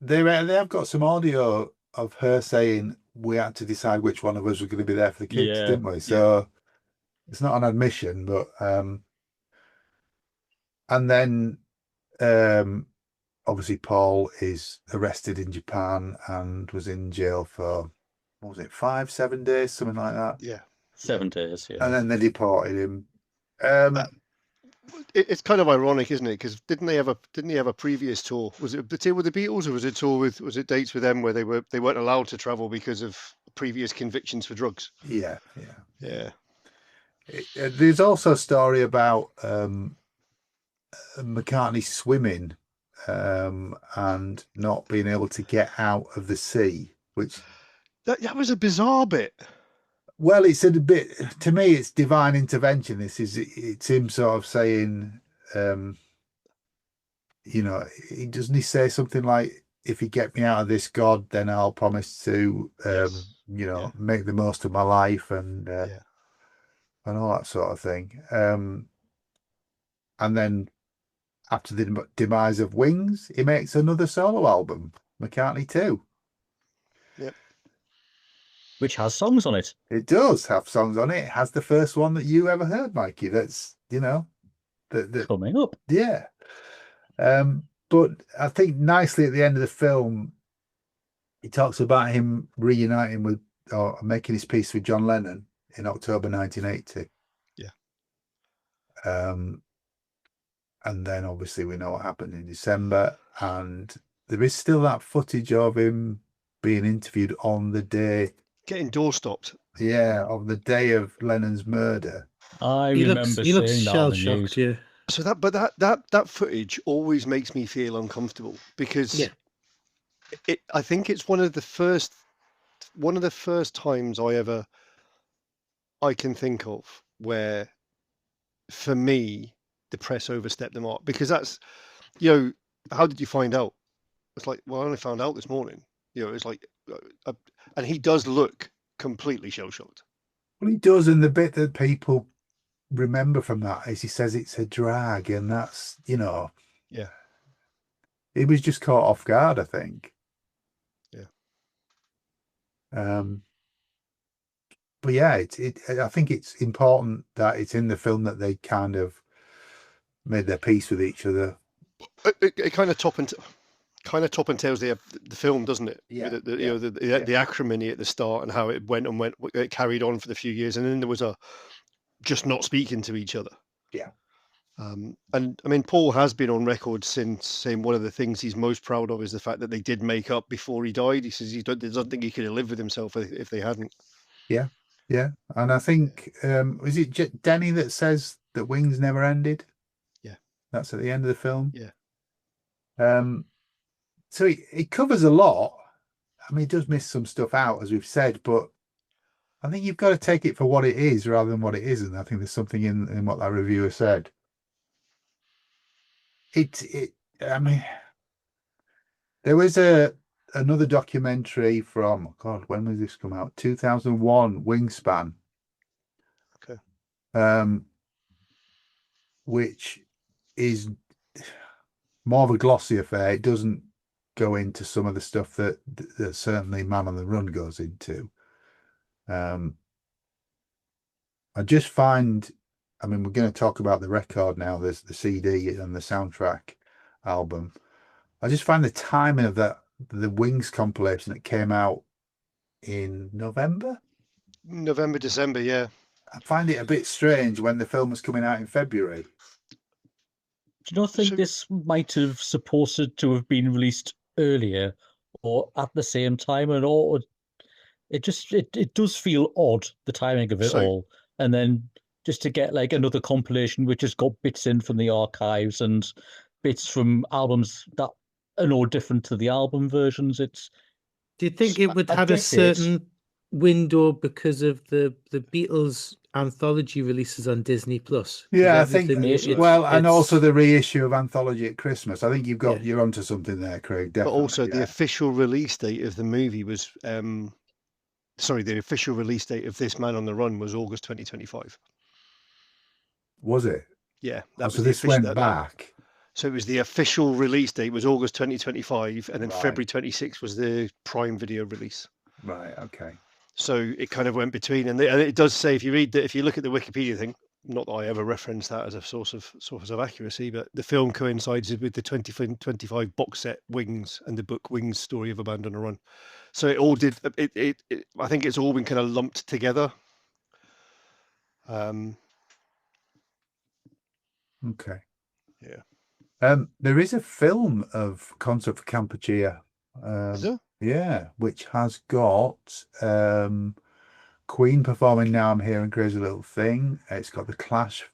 S1: they have got some audio of her saying we had to decide which one of us was going to be there for the kids,
S3: Yeah.
S1: didn't we? So it's not an admission, but and then obviously Paul is arrested in Japan and was in jail for, what was it, 5-7 days, something like that.
S4: Yeah.
S3: 7 days, yeah.
S1: And then they deported him.
S4: It's kind of ironic, isn't it? Because didn't he have a previous tour? Was it the tour with the Beatles, or was it dates with them where they weren't allowed to travel because of previous convictions for drugs?
S1: Yeah.
S2: There's
S1: also a story about McCartney swimming and not being able to get out of the sea, which
S4: that was a bizarre bit.
S1: Well, it's a bit, to me, it's divine intervention. It's him sort of saying, doesn't he say something like, if you get me out of this, God, then I'll promise to, make the most of my life and all that sort of thing. And then after the demise of Wings, he makes another solo album, McCartney 2.
S4: Yep.
S3: Which has songs on it.
S1: It does have songs on it. It has the first one that you ever heard, Mikey. That's,
S3: coming up.
S1: Yeah. But I think nicely at the end of the film, he talks about him reuniting with or making his peace with John Lennon in October 1980.
S4: Yeah.
S1: And then obviously we know what happened in December, and there is still that footage of him being interviewed on the day,
S4: getting doorstopped.
S1: Yeah, of the day of Lennon's murder.
S3: I remember
S2: he looks
S3: seeing that on the news.
S2: shell-shocked, yeah.
S4: So that footage always makes me feel uncomfortable because I think it's one of the first times I can think of where, for me, the press overstepped the mark, because that's, how did you find out? It's like, well, I only found out this morning. It's like, and he does look completely shell-shocked.
S1: Well, he does, and the bit that people remember from that is he says it's a drag, and that's, he was just caught off guard, I think. But yeah, I think it's important that it's in the film that they kind of made their peace with each other.
S4: It kind of top and tails the film, doesn't it?
S1: Yeah.
S4: The acrimony at the start and how it it carried on for the few years, and then there was a just not speaking to each other.
S1: Yeah.
S4: And I mean, Paul has been on record since saying one of the things he's most proud of is the fact that they did make up before he died. He says he doesn't think he could have lived with himself if they hadn't.
S1: Yeah. And I think, is it Denny that says that Wings never ended?
S4: Yeah.
S1: That's at the end of the film.
S4: Yeah.
S1: So it covers a lot. I mean, it does miss some stuff out, as we've said, but I think you've got to take it for what it is rather than what it isn't. I think there's something in what that reviewer said. I mean, there was another documentary from, God, when was this come out? 2001, Wingspan.
S4: Okay.
S1: Which is more of a glossy affair. It doesn't go into some of the stuff that certainly Man on the Run goes into. I just find, I mean, we're going to talk about the record now. There's the CD and the soundtrack album. I just find the timing of the Wings compilation that came out in November,
S4: December, yeah.
S1: I find it a bit strange when the film was coming out in February.
S3: Do you not think this might have supposed to have been released earlier, or at the same time, and all. It just it does feel odd, the timing of it all, and then just to get like another compilation which has got bits in from the archives and bits from albums that are no different to the album versions. It's.
S2: Do you think it would have a certain window because of the Beatles anthology releases on Disney Plus?
S1: Yeah, I think. And also the reissue of Anthology at Christmas. I think you're onto something there, Craig. Definitely.
S4: But also the official release date of the movie was. The official release date of this Man on the Run was August 2025.
S1: Was it?
S4: Yeah.
S1: So this went back.
S4: So it was the official release date was August 2025, and then February 26th was the Prime Video release.
S1: Right. Okay.
S4: So it kind of went between, and it does say, if you look at the Wikipedia thing, not that I ever reference that as a source of accuracy, but the film coincides with the 2025 box set Wings and the book Wings: Story of a Band on a Run. So it all did. I think it's all been kind of lumped together.
S1: Okay.
S4: Yeah.
S1: There is a film of Concert for Kampuchea.
S4: Is there?
S1: Yeah, which has got Queen performing Now I'm Here and Crazy Little Thing. It's got The Clash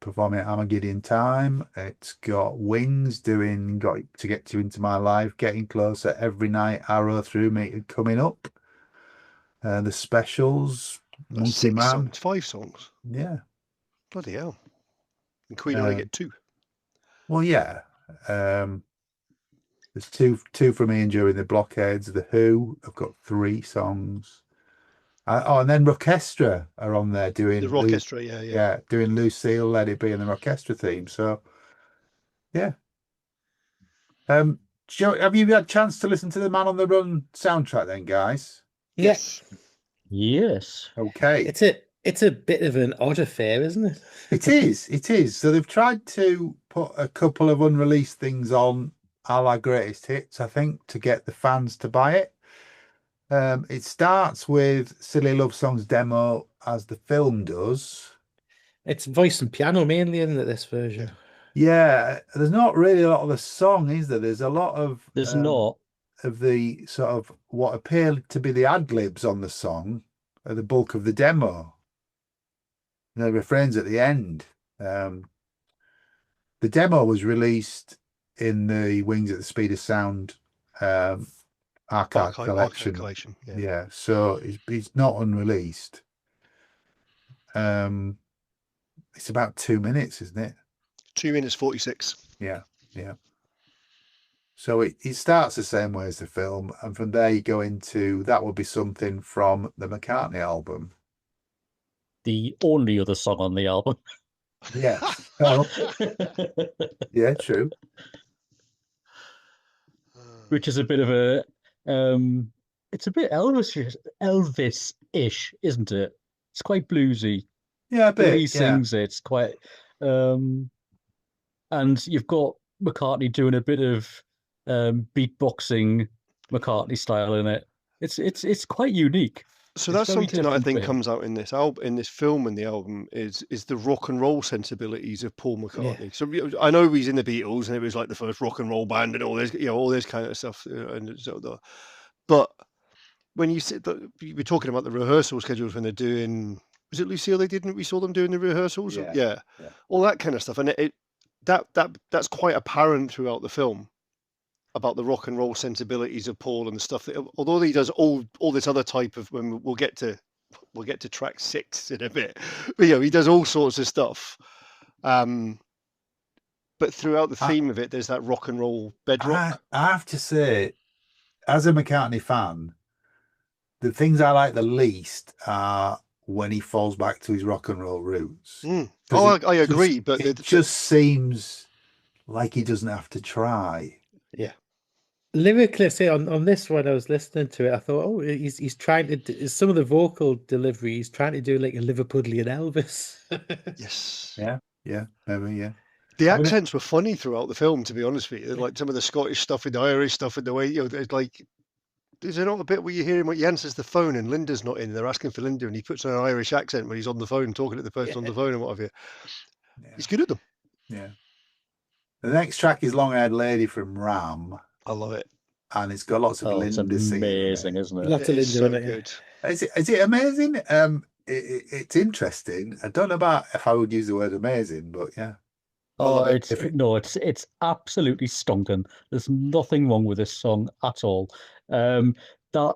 S1: performing Armageddon Time. It's got Wings doing Got to Get You Into My Life, Getting Closer, Every Night, Arrow Through Me coming up. The Specials,
S4: That's
S1: Monkey Man.
S4: songs, 5 songs.
S1: Yeah.
S4: Bloody hell. And Queen only get 2.
S1: Well, yeah. There's two from Ian during the Blockheads. The Who have got 3 songs. And then Rockestra are on there doing
S4: the Rockestra, yeah,
S1: doing Lucille, Let It Be, and the Rockestra theme. So, yeah. Joe, have you had a chance to listen to the Man on the Run soundtrack then, guys?
S2: Yes.
S3: Yes.
S1: Okay.
S2: It's a bit of an odd affair, isn't it?
S1: It is. So they've tried to put a couple of unreleased things on a la Greatest Hits, I think, to get the fans to buy it. It starts with Silly Love Songs demo, as the film does.
S2: It's voice and piano mainly, isn't it, this version?
S1: Yeah, there's not really a lot of the song, is there? There's a lot of
S3: There's not
S1: of the sort of what appear to be the ad-libs on the song are the bulk of the demo. The refrains at the end. The demo was released in the Wings at the Speed of Sound archive collection. Yeah, so it's not unreleased. It's about 2 minutes, isn't it?
S4: 2 minutes 46.
S1: Yeah. So it starts the same way as the film, and from there you go into That Would Be Something from the McCartney album.
S3: The only other song on the album.
S1: Yeah. Oh. Yeah, true.
S3: Which is a bit of a it's a bit Elvis-ish, isn't it? It's quite bluesy.
S1: Yeah, a bit.
S3: He sings it. It's quite and you've got McCartney doing a bit of beatboxing McCartney style in it. It's quite unique.
S4: So that's something that I think comes out in this album, in this film, and the album is the rock and roll sensibilities of Paul McCartney. Yeah. So I know he's in the Beatles, and it was like the first rock and roll band, and all this kind of stuff. But when you sit, we're talking about the rehearsal schedules when they're doing. Was it Lucille? We saw them doing the rehearsals. Yeah. All that kind of stuff, and that's quite apparent throughout the film. About the rock and roll sensibilities of Paul and the stuff that, although he does all this other type of, when we'll get to track 6 in a bit, but he does all sorts of stuff. But throughout the theme of it, there's that rock and roll bedrock.
S1: I have to say, as a McCartney fan, the things I like the least are when he falls back to his rock and roll roots.
S4: I agree, but
S1: it just seems like he doesn't have to try.
S2: Yeah. Lyrically, say on this one, I was listening to it. I thought, he's trying to do, some of the vocal delivery. He's trying to do like a Liverpudlian Elvis.
S4: Yes.
S1: Yeah, maybe, yeah.
S4: The accents were funny throughout the film, to be honest with you. Like some of the Scottish stuff and the Irish stuff, and the way it's like. Is there not a bit where you hear him? He answers the phone and Linda's not in. They're asking for Linda, and he puts on an Irish accent when he's on the phone talking to the person on the phone and what have you. Yeah. He's good at them.
S1: Yeah. The next track is Long Haired Lady from Ram.
S4: I love it.
S1: and it's got lots of Linda
S3: it's
S1: singing.
S3: amazing, isn't it?
S2: Lots of Linda
S4: so
S2: in it.
S4: good.
S1: Is it amazing? It's interesting. I don't know about if I would use the word amazing, but yeah.
S3: Oh, it's absolutely stonking. There's nothing wrong with this song at all. That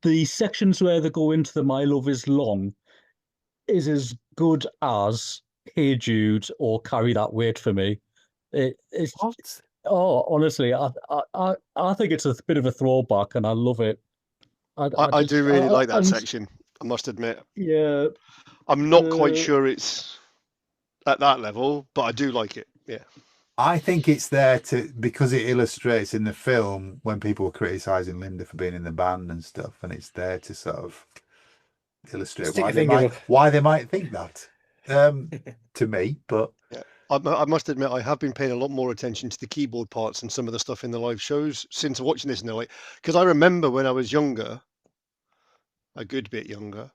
S3: the sections where they go into the "My Love Is Long" is as good as "Hey Jude" or "Carry That Weight" for me. It's
S1: What?
S3: Oh, honestly, I think it's a bit of a throwback, and I love it.
S4: I do really like that section, I must admit.
S3: Yeah.
S4: I'm not quite sure it's at that level, but I do like it. Yeah.
S1: I think it's there because it illustrates in the film when people were criticizing Linda for being in the band and stuff, and it's there to sort of illustrate why they might think that. To me, but
S4: yeah. I must admit, I have been paying a lot more attention to the keyboard parts and some of the stuff in the live shows since watching this now. Because I remember when I was younger, a good bit younger,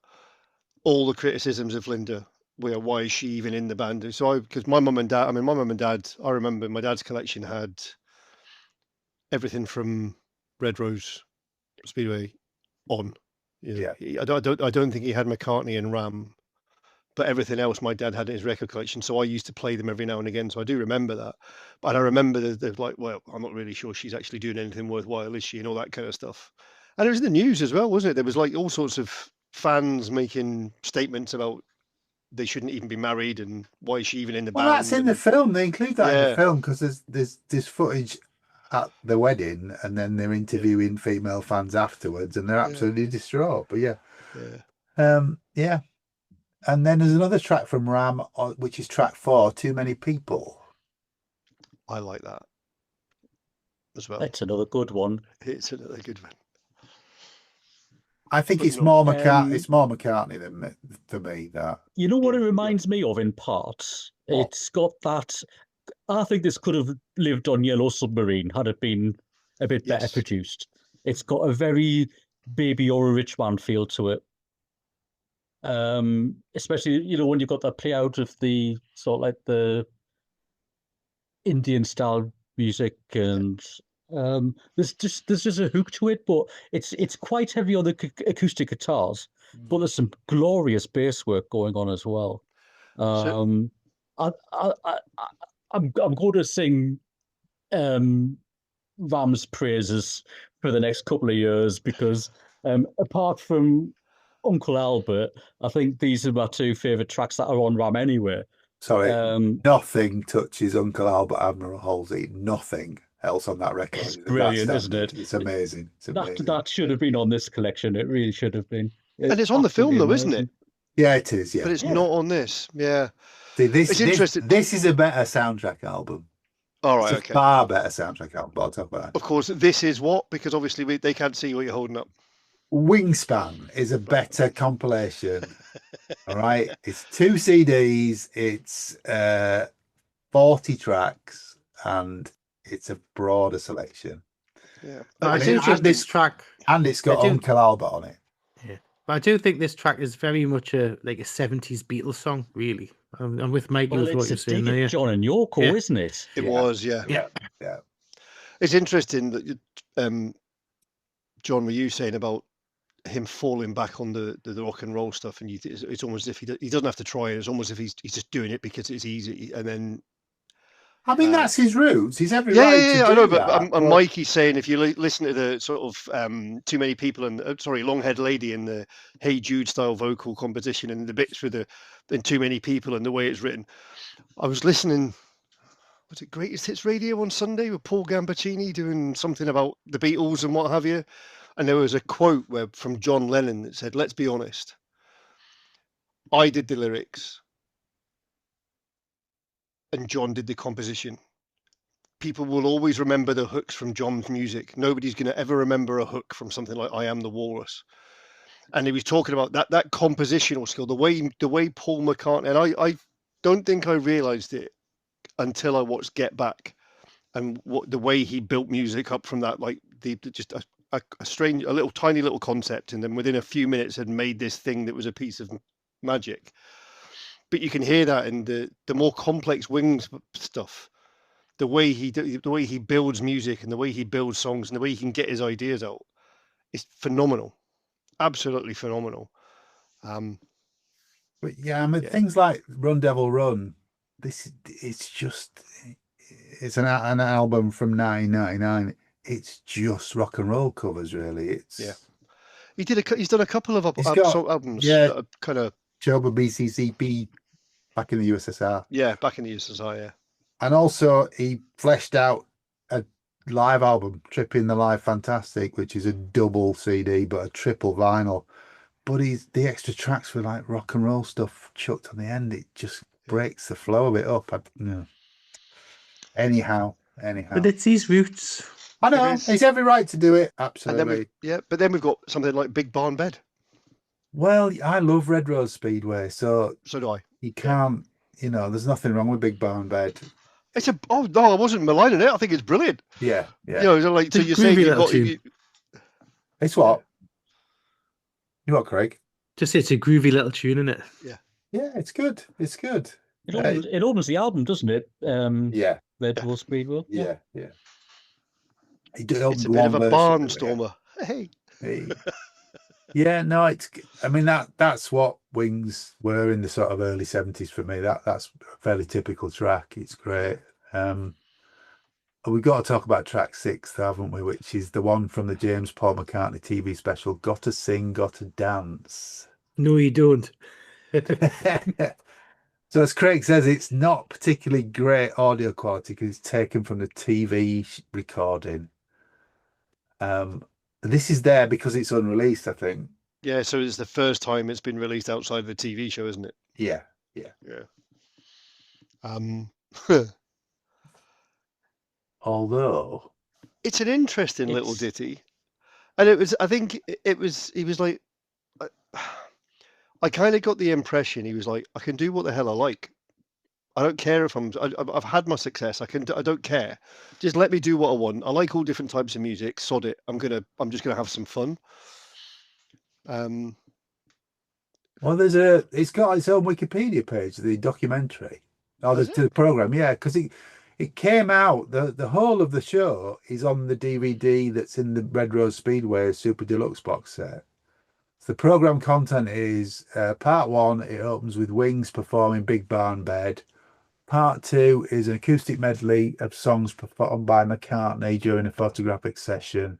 S4: all the criticisms of Linda were, why is she even in the band? So because my mum and dad, I remember my dad's collection had everything from Red Rose Speedway on.
S1: Yeah.
S4: I don't think he had McCartney and Ram, but everything else my dad had in his record collection. So I used to play them every now and again. So I do remember that. But I remember they're like, well, I'm not really sure she's actually doing anything worthwhile, is she? And all that kind of stuff. And it was in the news as well, wasn't it? There was like all sorts of fans making statements about they shouldn't even be married and why is she even in the band.
S1: Well, that's in the film. They include that in the film because there's footage at the wedding, and then they're interviewing female fans afterwards, and they're absolutely distraught. But yeah. And then there's another track from Ram, which is track 4, Too Many People.
S4: I like that as well.
S3: It's another good one.
S4: It's another good one.
S1: I think it's more McCartney. It's more McCartney than for me. That
S3: you know what it reminds me of in parts. What? It's got that. I think this could have lived on Yellow Submarine had it been a bit better produced. It's got a very Baby or a Rich Man feel to it. Especially when you've got that play out of the sort of like the Indian style music, and there's just a hook to it, but it's quite heavy on the acoustic guitars, but there's some glorious bass work going on as well. I'm going to sing Ram's praises for the next couple of years because apart from Uncle Albert, I think these are my 2 favourite tracks that are on Ram anyway.
S1: Sorry, nothing touches Uncle Albert Admiral Halsey. Nothing else on that record.
S3: It's brilliant, isn't it?
S1: It's amazing.
S3: That should have been on this collection. It really should have been.
S4: And it's on the film though, isn't it?
S1: Yeah, it is. Yeah,
S4: but it's not on this. Yeah.
S1: See, it's interesting. This is a better soundtrack album.
S4: All right,
S1: it's a far better soundtrack album. But I'll talk about that.
S4: Of course, this is what, because obviously they can't see what you're holding up.
S1: Wingspan is a better compilation. All right, it's 2 CDs, it's 40 tracks, and it's a broader selection.
S2: Yeah, but I do think this track,
S1: and it's got Uncle Albert on it.
S2: Yeah, but I do think this track is very much a 70s Beatles song, really. I'm with Mike with what you're saying there.
S3: John and Yoko, isn't it?
S4: It was, yeah. It's interesting that John, were you saying about him falling back on the rock and roll stuff, and it's almost as if he doesn't have to try it. It's almost as if he's just doing it because it's easy. And then,
S1: I mean, that's his roots. He's every
S4: right.
S1: Yeah,
S4: I know, but Mikey's saying if you listen to the sort of Too Many People and Longhaired Lady in the Hey Jude style vocal composition and the bits with in Too Many People and the way it's written. I was listening. Was it Greatest Hits Radio on Sunday with Paul Gambaccini doing something about the Beatles and what have you? And there was a quote from John Lennon that said, "Let's be honest. I did the lyrics and John did the composition. People will always remember the hooks from John's music. Nobody's going to ever remember a hook from something like I Am the Walrus." And he was talking about that compositional skill, the way Paul McCartney, and I don't think I realized it until I watched Get Back and the way he built music up from that, like just a little tiny little concept, and then within a few minutes had made this thing that was a piece of magic. But you can hear that in the more complex Wings stuff. the way he builds music and the way he builds songs and the way he can get his ideas out is phenomenal, absolutely phenomenal.
S1: But yeah, I mean, things like Run Devil Run, it's an album from 1999. It's just rock and roll covers, really.
S4: He's done a couple of albums.
S1: Yeah,
S4: that are kind of
S1: Joba BCCP back in the USSR.
S4: Yeah, back in the USSR. Yeah,
S1: and also he fleshed out a live album, Tripping the Live Fantastic, which is a double CD but a triple vinyl. But the extra tracks were like rock and roll stuff chucked on the end. It just breaks the flow of it up. Anyhow.
S2: But it's his roots.
S1: I know. He's every right to do it. Absolutely.
S4: But then we've got something like Big Barn Bed.
S1: Well, I love Red Rose Speedway, so
S4: do I.
S1: You can't, there's nothing wrong with Big Barn Bed.
S4: Oh no, I wasn't maligning it. I think it's brilliant.
S1: Yeah.
S4: So you're saying you've got.
S1: It's what? You what, Craig?
S2: Just it's a groovy little tune, isn't it?
S1: Yeah, it's good. It's good.
S3: It opens the album, doesn't it?
S1: Yeah.
S3: Red Rose Speedway.
S1: Yeah.
S4: It's a bit of a barnstormer. Hey.
S1: Yeah, no, that's what Wings were in the sort of early 70s for me. That's a fairly typical track. It's great. We've got to talk about track 6, haven't we? Which is the one from the James Paul McCartney TV special, Gotta Sing, Gotta Dance.
S2: No, you don't.
S1: So as Craig says, it's not particularly great audio quality because it's taken from the TV recording. This is there because it's unreleased, I think.
S4: Yeah, so it's the first time it's been released outside of the TV show, isn't it?
S1: Yeah. Although
S4: it's an interesting little ditty, and he was like, I kind of got the impression he was like, I can do what the hell I like. I don't care if I've had my success. I don't care. Just let me do what I want. I like all different types of music. Sod it. I'm just gonna have some fun.
S1: Well, it's got its own Wikipedia page, the documentary, the program. Yeah, because it came out. The whole of the show is on the DVD that's in the Red Rose Speedway Super Deluxe box set. The program content is part 1. It opens with Wings performing Big Barn Bed. Part 2 is an acoustic medley of songs performed by McCartney during a photographic session.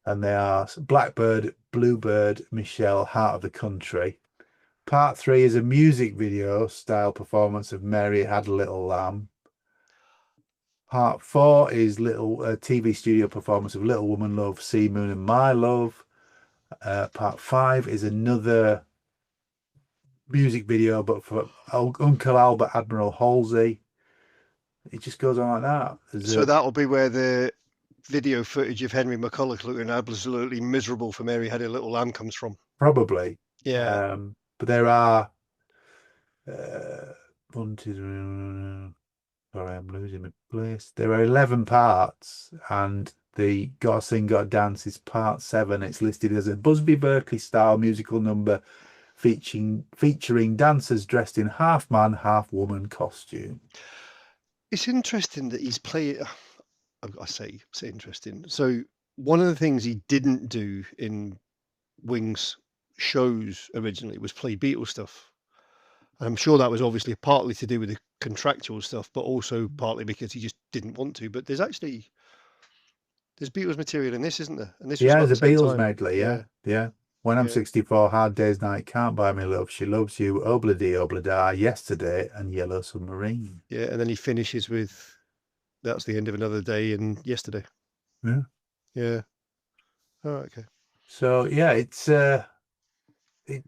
S1: And they are Blackbird, Bluebird, Michelle, Heart of the Country. Part 3 is a music video style performance of Mary Had a Little Lamb. Part 4 is TV studio performance of Little Woman Love, Sea Moon and My Love. Part 5 is another music video, but for Uncle Albert Admiral Halsey. It just goes on like that.
S4: So that'll be where the video footage of Henry McCulloch looking absolutely miserable for Mary Had a Little Lamb comes from.
S1: Probably.
S4: Yeah.
S1: But there are sorry, I'm losing my place. There are 11 parts, and the Gotta Sing, Gotta Dance is part 7. It's listed as a Busby Berkeley style musical number featuring dancers dressed in half man, half woman costume.
S4: It's interesting that he's playing. I say interesting. So one of the things he didn't do in Wings shows originally was play Beatles stuff. And I'm sure that was obviously partly to do with the contractual stuff, but also partly because he just didn't want to. But there's Beatles material in this, isn't there? And this
S1: there's a Beatles medley. Yeah. When I'm 64, Hard Day's Night, Can't Buy Me Love, She Loves You, Obladi Oblada, Yesterday, and Yellow Submarine.
S4: Yeah, and then he finishes with That's the End of Another Day and Yesterday. Yeah. Oh, okay.
S1: So it's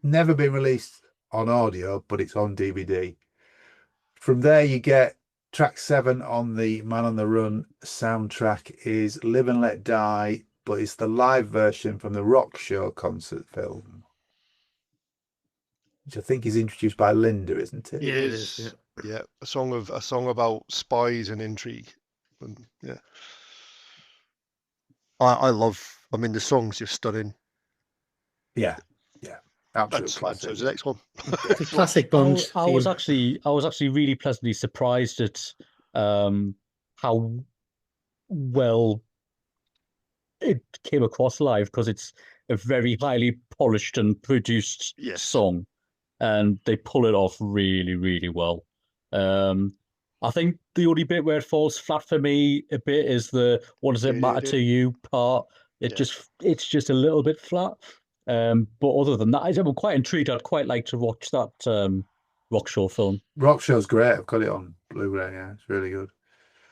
S1: never been released on audio, but it's on DVD. From there, you get track 7 on the Man on the Run soundtrack is Live and Let Die, but it's the live version from the Rock Show concert film, which I think is introduced by Linda, isn't it?
S2: Yeah, it is.
S4: Yeah, a song about spies and intrigue. And, yeah, I the song's just stunning.
S1: Yeah, absolutely.
S4: So the next one,
S2: the classic Bond.
S3: I was actually really pleasantly surprised at how well it came across live, because it's a very highly polished and produced song, and they pull it off really, really well. I think the only bit where it falls flat for me a bit is the "What does it matter to you" part. It's just a little bit flat. But other than that, I'm quite intrigued. I'd quite like to watch that Rock Show film.
S1: Rock Show's great. I've got it on Blu-ray. Yeah, it's really good.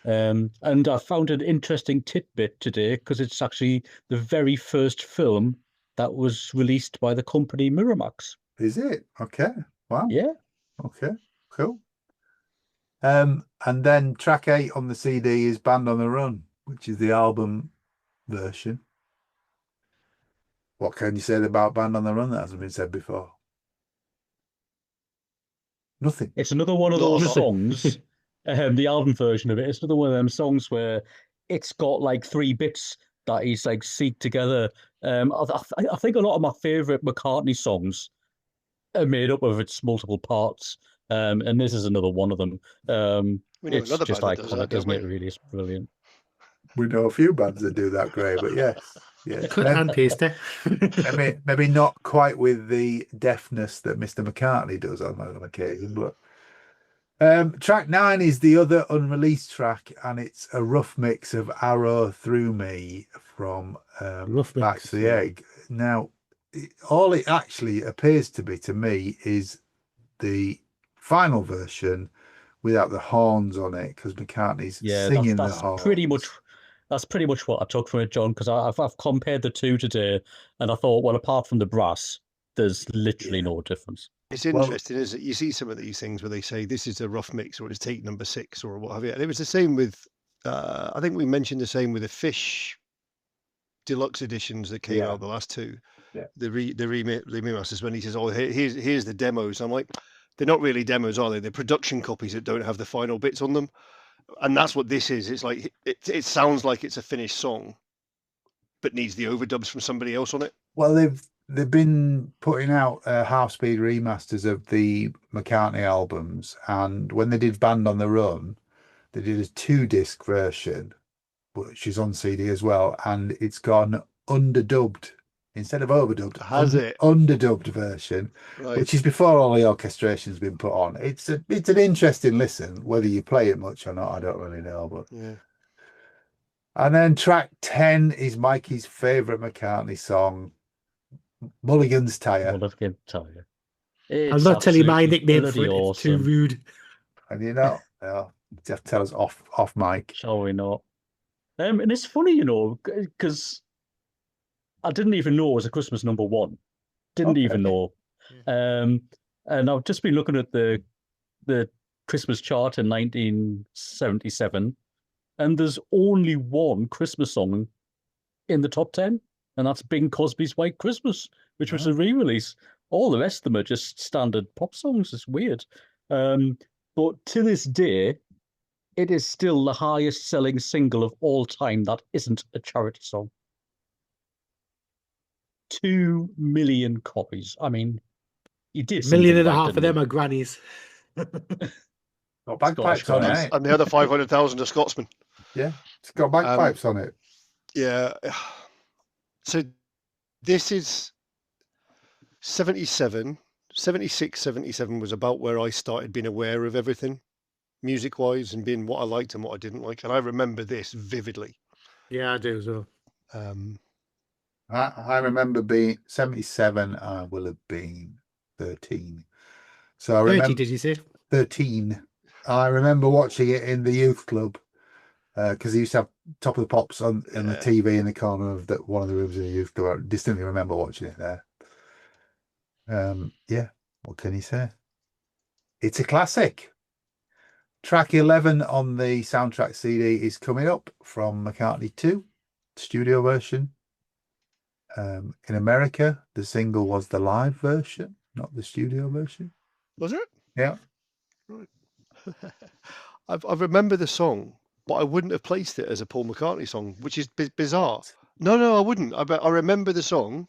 S3: And I found an interesting tidbit today, because it's actually the very first film that was released by the company Miramax.
S1: Is it? Okay. Wow.
S3: Yeah.
S1: Okay. Cool. And then track 8 on the CD is Band on the Run, which is the album version. What can you say about Band on the Run that hasn't been said before? Nothing.
S3: It's another one of those songs, the album version of it. It's another one of them songs where it's got like 3 bits that he's like seeked together. I think a lot of my favorite McCartney songs are made up of its multiple parts. And this is another one of them. It's just iconic, isn't it? Really, it's brilliant.
S1: We know a few bands that do that, Gray, but yes. Yeah.
S2: Cut and paste it.
S1: maybe not quite with the deftness that Mr. McCartney does on occasion, but track 9 is the other unreleased track, and it's a rough mix of Arrow Through Me from Back to the Egg. Now, all it actually appears to be to me is the final version without the horns on it, because McCartney's singing the horns.
S3: That's pretty much what I took from it, John, because I've compared the two today, and I thought, well, apart from the brass, there's literally no difference.
S4: It's interesting, isn't it? You see some of these things where they say this is a rough mix, or it's take number 6, or what have you. And it was the same with, I think we mentioned the same with the Fish deluxe editions that came out, the last 2.
S1: Yeah.
S4: The remasters, when he says, "Oh, here's the demos." I'm like, they're not really demos, are they? They're production copies that don't have the final bits on them. And that's what this is. It's like it sounds like it's a finished song, but needs the overdubs from somebody else on it.
S1: Well, they've been putting out half-speed remasters of the McCartney albums, and when they did Band on the Run, they did a 2-disc version, which is on CD as well, and it's gone underdubbed instead of overdubbed.
S4: Has it?
S1: Underdubbed version, right, which is before all the orchestration's been put on. It's an interesting listen. Whether you play it much or not, I don't really know. But
S4: yeah.
S1: And then track 10 is Mikey's favourite McCartney song, Mulligan's Tire.
S3: Mulligan's Tire.
S2: I'm not telling you my nickname for it. Awesome. It's too rude.
S1: And you know, you have to tell us off mic.
S3: Shall we not? And it's funny, because I didn't even know it was a Christmas number 1. Didn't even know. And I've just been looking at the Christmas chart in 1977, and there's only one Christmas song in the top 10, and that's Bing Crosby's White Christmas, which was a re-release. All the rest of them are just standard pop songs. It's weird. But to this day, it is still the highest selling single of all time that isn't a charity song. 2 million copies. I mean, you did
S2: 1.5 million of them are grannies.
S1: Got bagpipes on it.
S4: And the other 500,000 are Scotsmen.
S1: Yeah, it's got bagpipes on it.
S4: Yeah. So this is 77, 76, 77 was about where I started being aware of everything, music-wise, and being what I liked and what I didn't like. And I remember this vividly.
S2: Yeah, I do as well.
S1: I remember being 77. I will have been 13. So I remember
S2: 30, did you say?
S1: 13. I remember watching it in the youth club because they used to have Top of the Pops on the TV in the corner of one of the rooms in the youth club. I distinctly remember watching it there. Yeah, what can you say? It's a classic. Track 11 on the soundtrack CD is Coming Up from McCartney 2, studio version. In America, the single was the live version, not the studio version.
S4: Was it?
S1: Yeah.
S4: Right. I remember the song, but I wouldn't have placed it as a Paul McCartney song, which is bizarre. No, I wouldn't. I remember the song,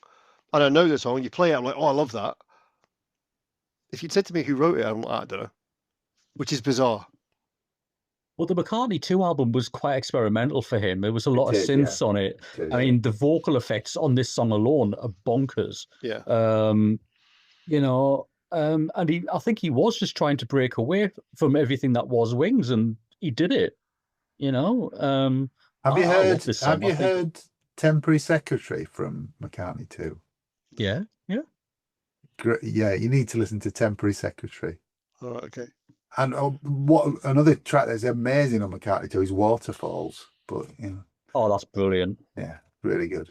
S4: and I know the song. You play it, I'm like, oh, I love that. If you'd said to me who wrote it, I'm like, I don't know, which is bizarre.
S3: Well, the McCartney 2 album was quite experimental for him. There was a lot of synths on it. I mean, the vocal effects on this song alone are bonkers.
S4: Yeah.
S3: You know, and I think he was just trying to break away from everything that was Wings, and he did it. You know,
S1: have you heard Temporary Secretary from McCartney 2?
S3: Yeah.
S1: Great. Yeah, you need to listen to Temporary Secretary.
S4: All right, okay.
S1: And what another track that's amazing on McCartney 2 is Waterfalls. But
S3: oh, that's brilliant.
S1: Yeah, really good.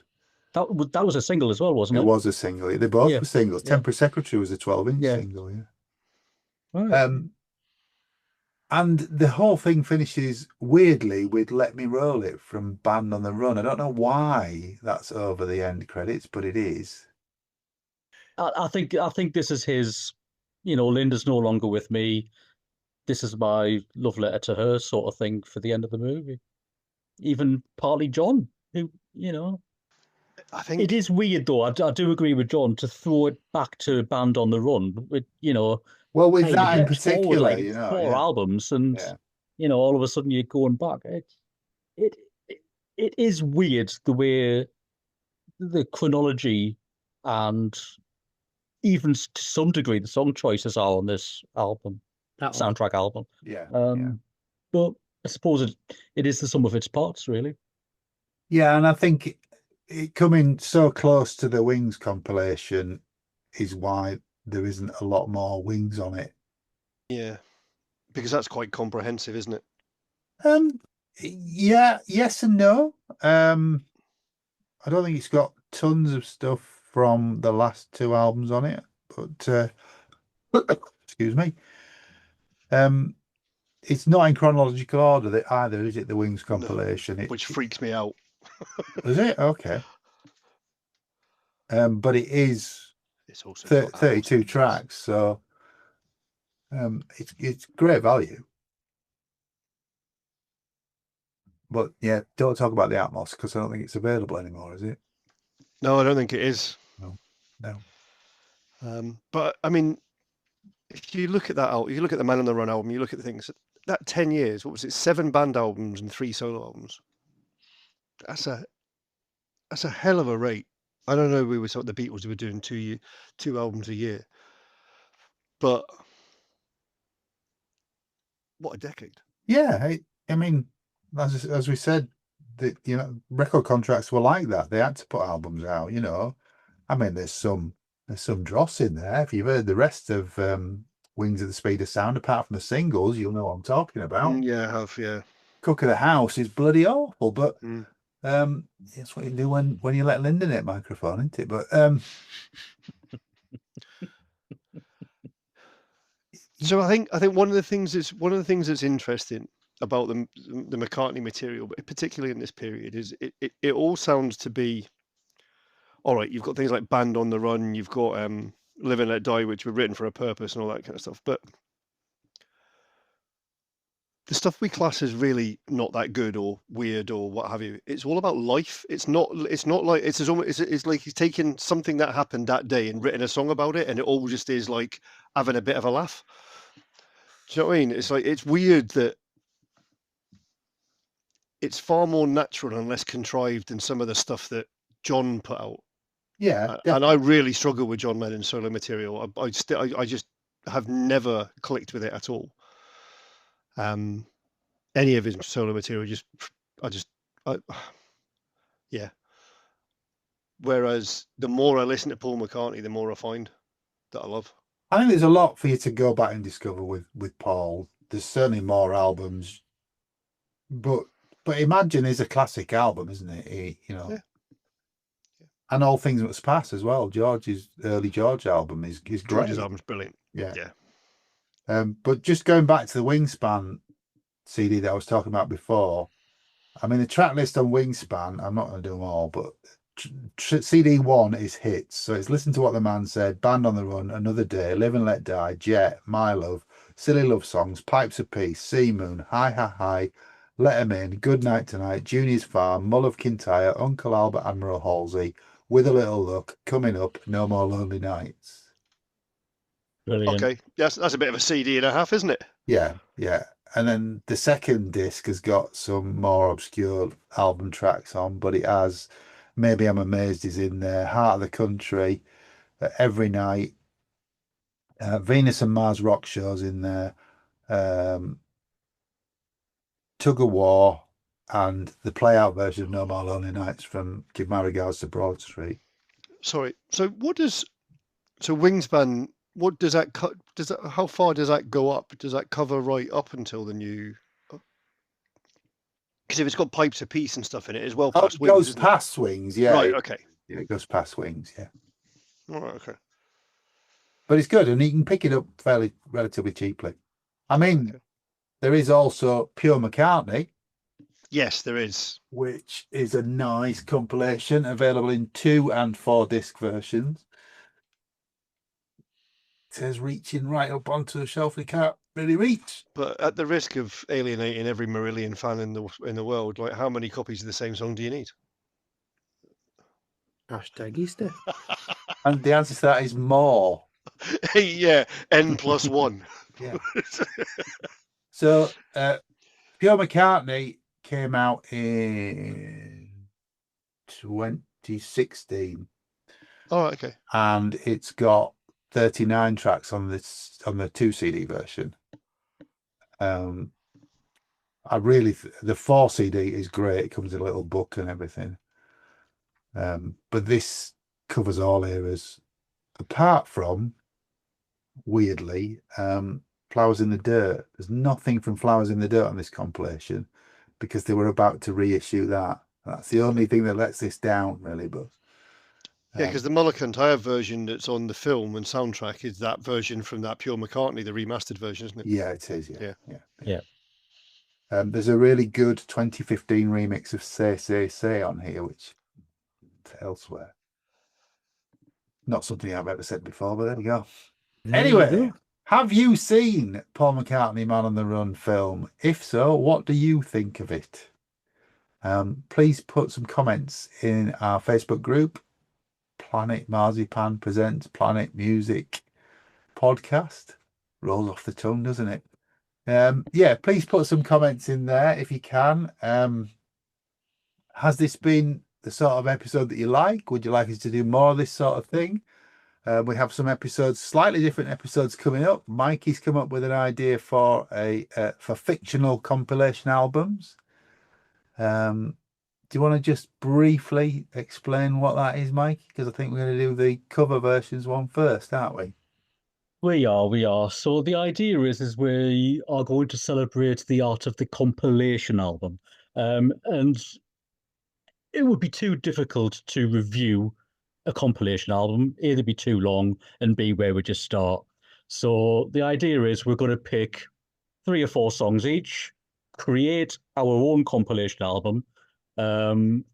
S3: That was a single as well, wasn't it?
S1: It was a single. They both were singles. Temporary Secretary was a 12-inch single. Yeah. Right. And the whole thing finishes weirdly with "Let Me Roll It" from Band on the Run. I don't know why that's over the end credits, but it is.
S3: I think this is his, Linda's no longer with me. This is my love letter to her sort of thing for the end of the movie. Even partly John, who,
S4: I think
S3: it is weird though. I do agree with John to throw it back to Band on the Run with,
S1: well, with that in particular,
S3: like 4 albums, and all of a sudden you're going back. It is weird the way the chronology and even to some degree the song choices are on this album, soundtrack album.
S1: Yeah.
S3: But I suppose it is the sum of its parts, really.
S1: Yeah, and I think it coming so close to the Wings compilation is why there isn't a lot more Wings on it.
S4: Yeah, because that's quite comprehensive, isn't it?
S1: Yeah, yes and no. I don't think it's got tons of stuff from the last 2 albums on it, but excuse me. It's not in chronological order either, is it? The Wings compilation,
S4: which freaks me out.
S1: Is it? Okay. But it is. It's also 32 tracks, so it's great value. But yeah, don't talk about the Atmos because I don't think it's available anymore, is it?
S4: No, I don't think it is.
S1: No.
S4: But I mean, if you look at that album, you look at the Man on the Run album, you look at the things, that 10 years, what was it, 7 band albums and 3 solo albums. That's a hell of a rate. I don't know, we were the Beatles were doing 2 albums a year. But what a decade.
S1: Yeah, I mean, as we said, record contracts were like that. They had to put albums out, I mean, there's some dross in there. If you've heard the rest of Wings of the Speed of Sound, apart from the singles, you'll know what I'm talking about.
S4: Yeah, I have, yeah.
S1: Cook of the House is bloody awful, but it's what you do when you let Linda hit microphone, isn't it? But
S4: so I think one of the things that's interesting about the McCartney material, but particularly in this period, is it all sounds to be all right. You've got things like Band on the Run, you've got Live and Let Die, which were written for a purpose and all that kind of stuff. But the stuff we class as really not that good or weird or what have you, it's all about life. It's not like it's like he's taken something that happened that day and written a song about it, and it all just is like having a bit of a laugh. Do you know what I mean? It's like, it's weird that it's far more natural and less contrived than some of the stuff that John put out.
S1: Yeah,
S4: and I really struggle with John Lennon's solo material. I just have never clicked with it at all. Any of his solo material, yeah. Whereas the more I listen to Paul McCartney, the more I find that I love.
S1: I think there's a lot for you to go back and discover with Paul. There's certainly more albums, but Imagine is a classic album, isn't it?
S4: Yeah.
S1: And All Things Must Pass as well. George's early George album is great.
S4: George's album's brilliant.
S1: Yeah. But just going back to the Wingspan CD that I was talking about before, I mean, the track list on Wingspan, I'm not going to do them all, but CD 1 is hits. So it's Listen to What the Man Said, Band on the Run, Another Day, Live and Let Die, Jet, My Love, Silly Love Songs, Pipes of Peace, Sea Moon, Hi Hi Hi, Let 'Em In, Good Night Tonight, Junior's Farm, Mull of Kintyre, Uncle Albert, Admiral Halsey, With a Little Luck, Coming Up, No More Lonely Nights.
S3: Brilliant.
S4: Okay, yes, that's a bit of a CD and a half, isn't it?
S1: Yeah. And then the second disc has got some more obscure album tracks on, but it has Maybe I'm Amazed is in there, Heart of the Country, Every Night, Venus and Mars Rock Show's in there, Tug of War, and the play-out version of No More Lonely Nights from Give My Regards to Broad Street.
S4: Sorry. So Wingspan, what does that cut? How far does that go up? Does that cover right up until the new? Because if it's got Pipes of Peace and stuff in it, as well past
S1: Wings. It goes past Swings, yeah.
S4: Right. Okay.
S1: Yeah, it goes past Swings, yeah.
S4: All right. Okay.
S1: But it's good, and you can pick it up relatively cheaply. I mean, there is also Pure McCartney.
S4: Yes, there is.
S1: Which is a nice compilation, available in 2 and 4 disc versions. It says reaching right up onto the shelf we can't really reach.
S4: But at the risk of alienating every Marillion fan in the world, like, how many copies of the same song do you need?
S2: Hashtag Easter.
S1: And the answer to that is more.
S4: Yeah, N+1.
S1: Yeah. So, Pure McCartney came out in 2016.
S4: Oh, okay.
S1: And it's got 39 tracks on the 2 CD version. The 4 CD is great. It comes in a little book and everything. But this covers all eras, apart from, weirdly, Flowers in the Dirt. There's nothing from Flowers in the Dirt on this compilation, because they were about to reissue that. That's the only thing that lets this down, really. But
S4: yeah, because the Mullican Tire version that's on the film and soundtrack is that version from that Pure McCartney, the remastered version, isn't it?
S1: Yeah, it is.
S3: Yeah.
S1: There's a really good 2015 remix of Say Say Say on here, which elsewhere. Not something I've ever said before, but there we go. Anyway, have you seen Paul McCartney Man on the Run film? If so, what do you think of it? Please put some comments in our Facebook group, Planet Marzipan Presents Planet Music Podcast. Rolls off the tongue, doesn't it? Yeah, please put some comments in there if you can. Has this been the sort of episode that you like? Would you like us to do more of this sort of thing? We have some episodes, slightly different episodes coming up. Mikey's come up with an idea for for fictional compilation albums. Do you want to just briefly explain what that is, Mikey? Because I think we're going to do the cover versions one first, aren't we?
S3: We are. So the idea is we are going to celebrate the art of the compilation album. And it would be too difficult to review a compilation album. A, it'd be too long, and B, where would you start? So the idea is we're going to pick 3 or 4 songs each, create our own compilation album. And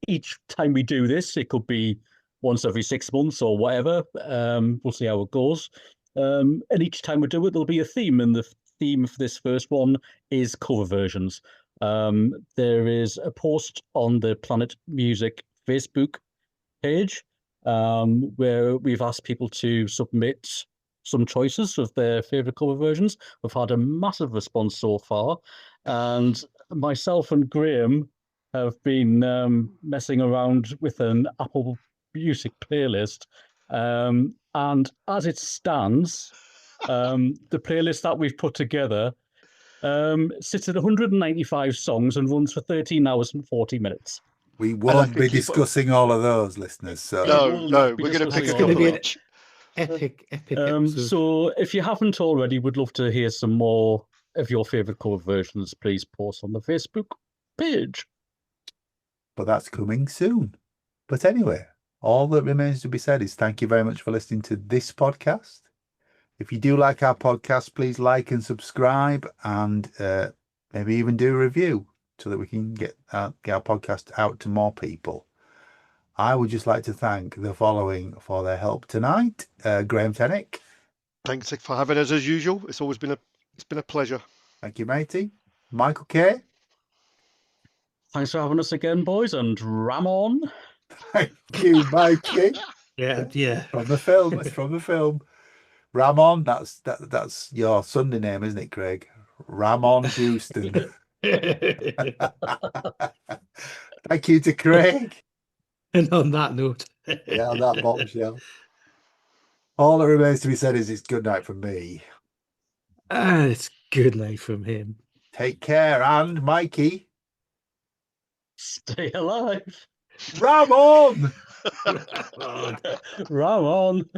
S3: each time we do this, it could be once every 6 months or whatever. We'll see how it goes. And each time we do it, there'll be a theme. And the theme for this first one is cover versions. There is a post on the Planet Music Facebook page where we've asked people to submit some choices of their favorite cover versions. We've had a massive response so far, and myself and Graham have been messing around with an Apple Music playlist, and as it stands, the playlist that we've put together sits at 195 songs and runs for 13 hours and 40 minutes.
S1: We won't be discussing all of those, listeners. So
S4: no, we're going to pick a couple each.
S2: Epic.
S3: So if you haven't already, would love to hear some more of your favorite cover versions. Please post on the Facebook page.
S1: But that's coming soon. But anyway, all that remains to be said is thank you very much for listening to this podcast. If you do like our podcast, please like and subscribe, and maybe even do a review so that we can get our podcast out to more people. I would just like to thank the following for their help tonight. Graham Tennick.
S4: Thanks for having us as usual. It's been a pleasure.
S1: Thank you, matey. Michael K.
S3: Thanks for having us again, boys, and ram on.
S1: Thank you, Mikey.
S2: Yeah.
S1: From the film. It's from the film. Ramon, that's your Sunday name, isn't it, Craig? Ramon Houston. Thank you to Craig.
S2: And on that note.
S1: Yeah, on that bombshell. All that remains to be said is it's good night from me.
S2: It's good night from him.
S1: Take care, and Mikey.
S3: Stay alive.
S1: Ramon!
S3: Ramon.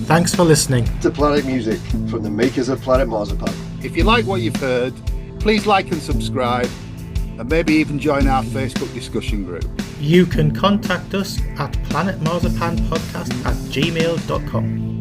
S2: Thanks for listening
S4: to Planet Music from the makers of Planet Marzipan.
S1: If you like what you've heard, please like and subscribe, and maybe even join our Facebook discussion group.
S2: You can contact us at planetmarzipanpodcast@gmail.com.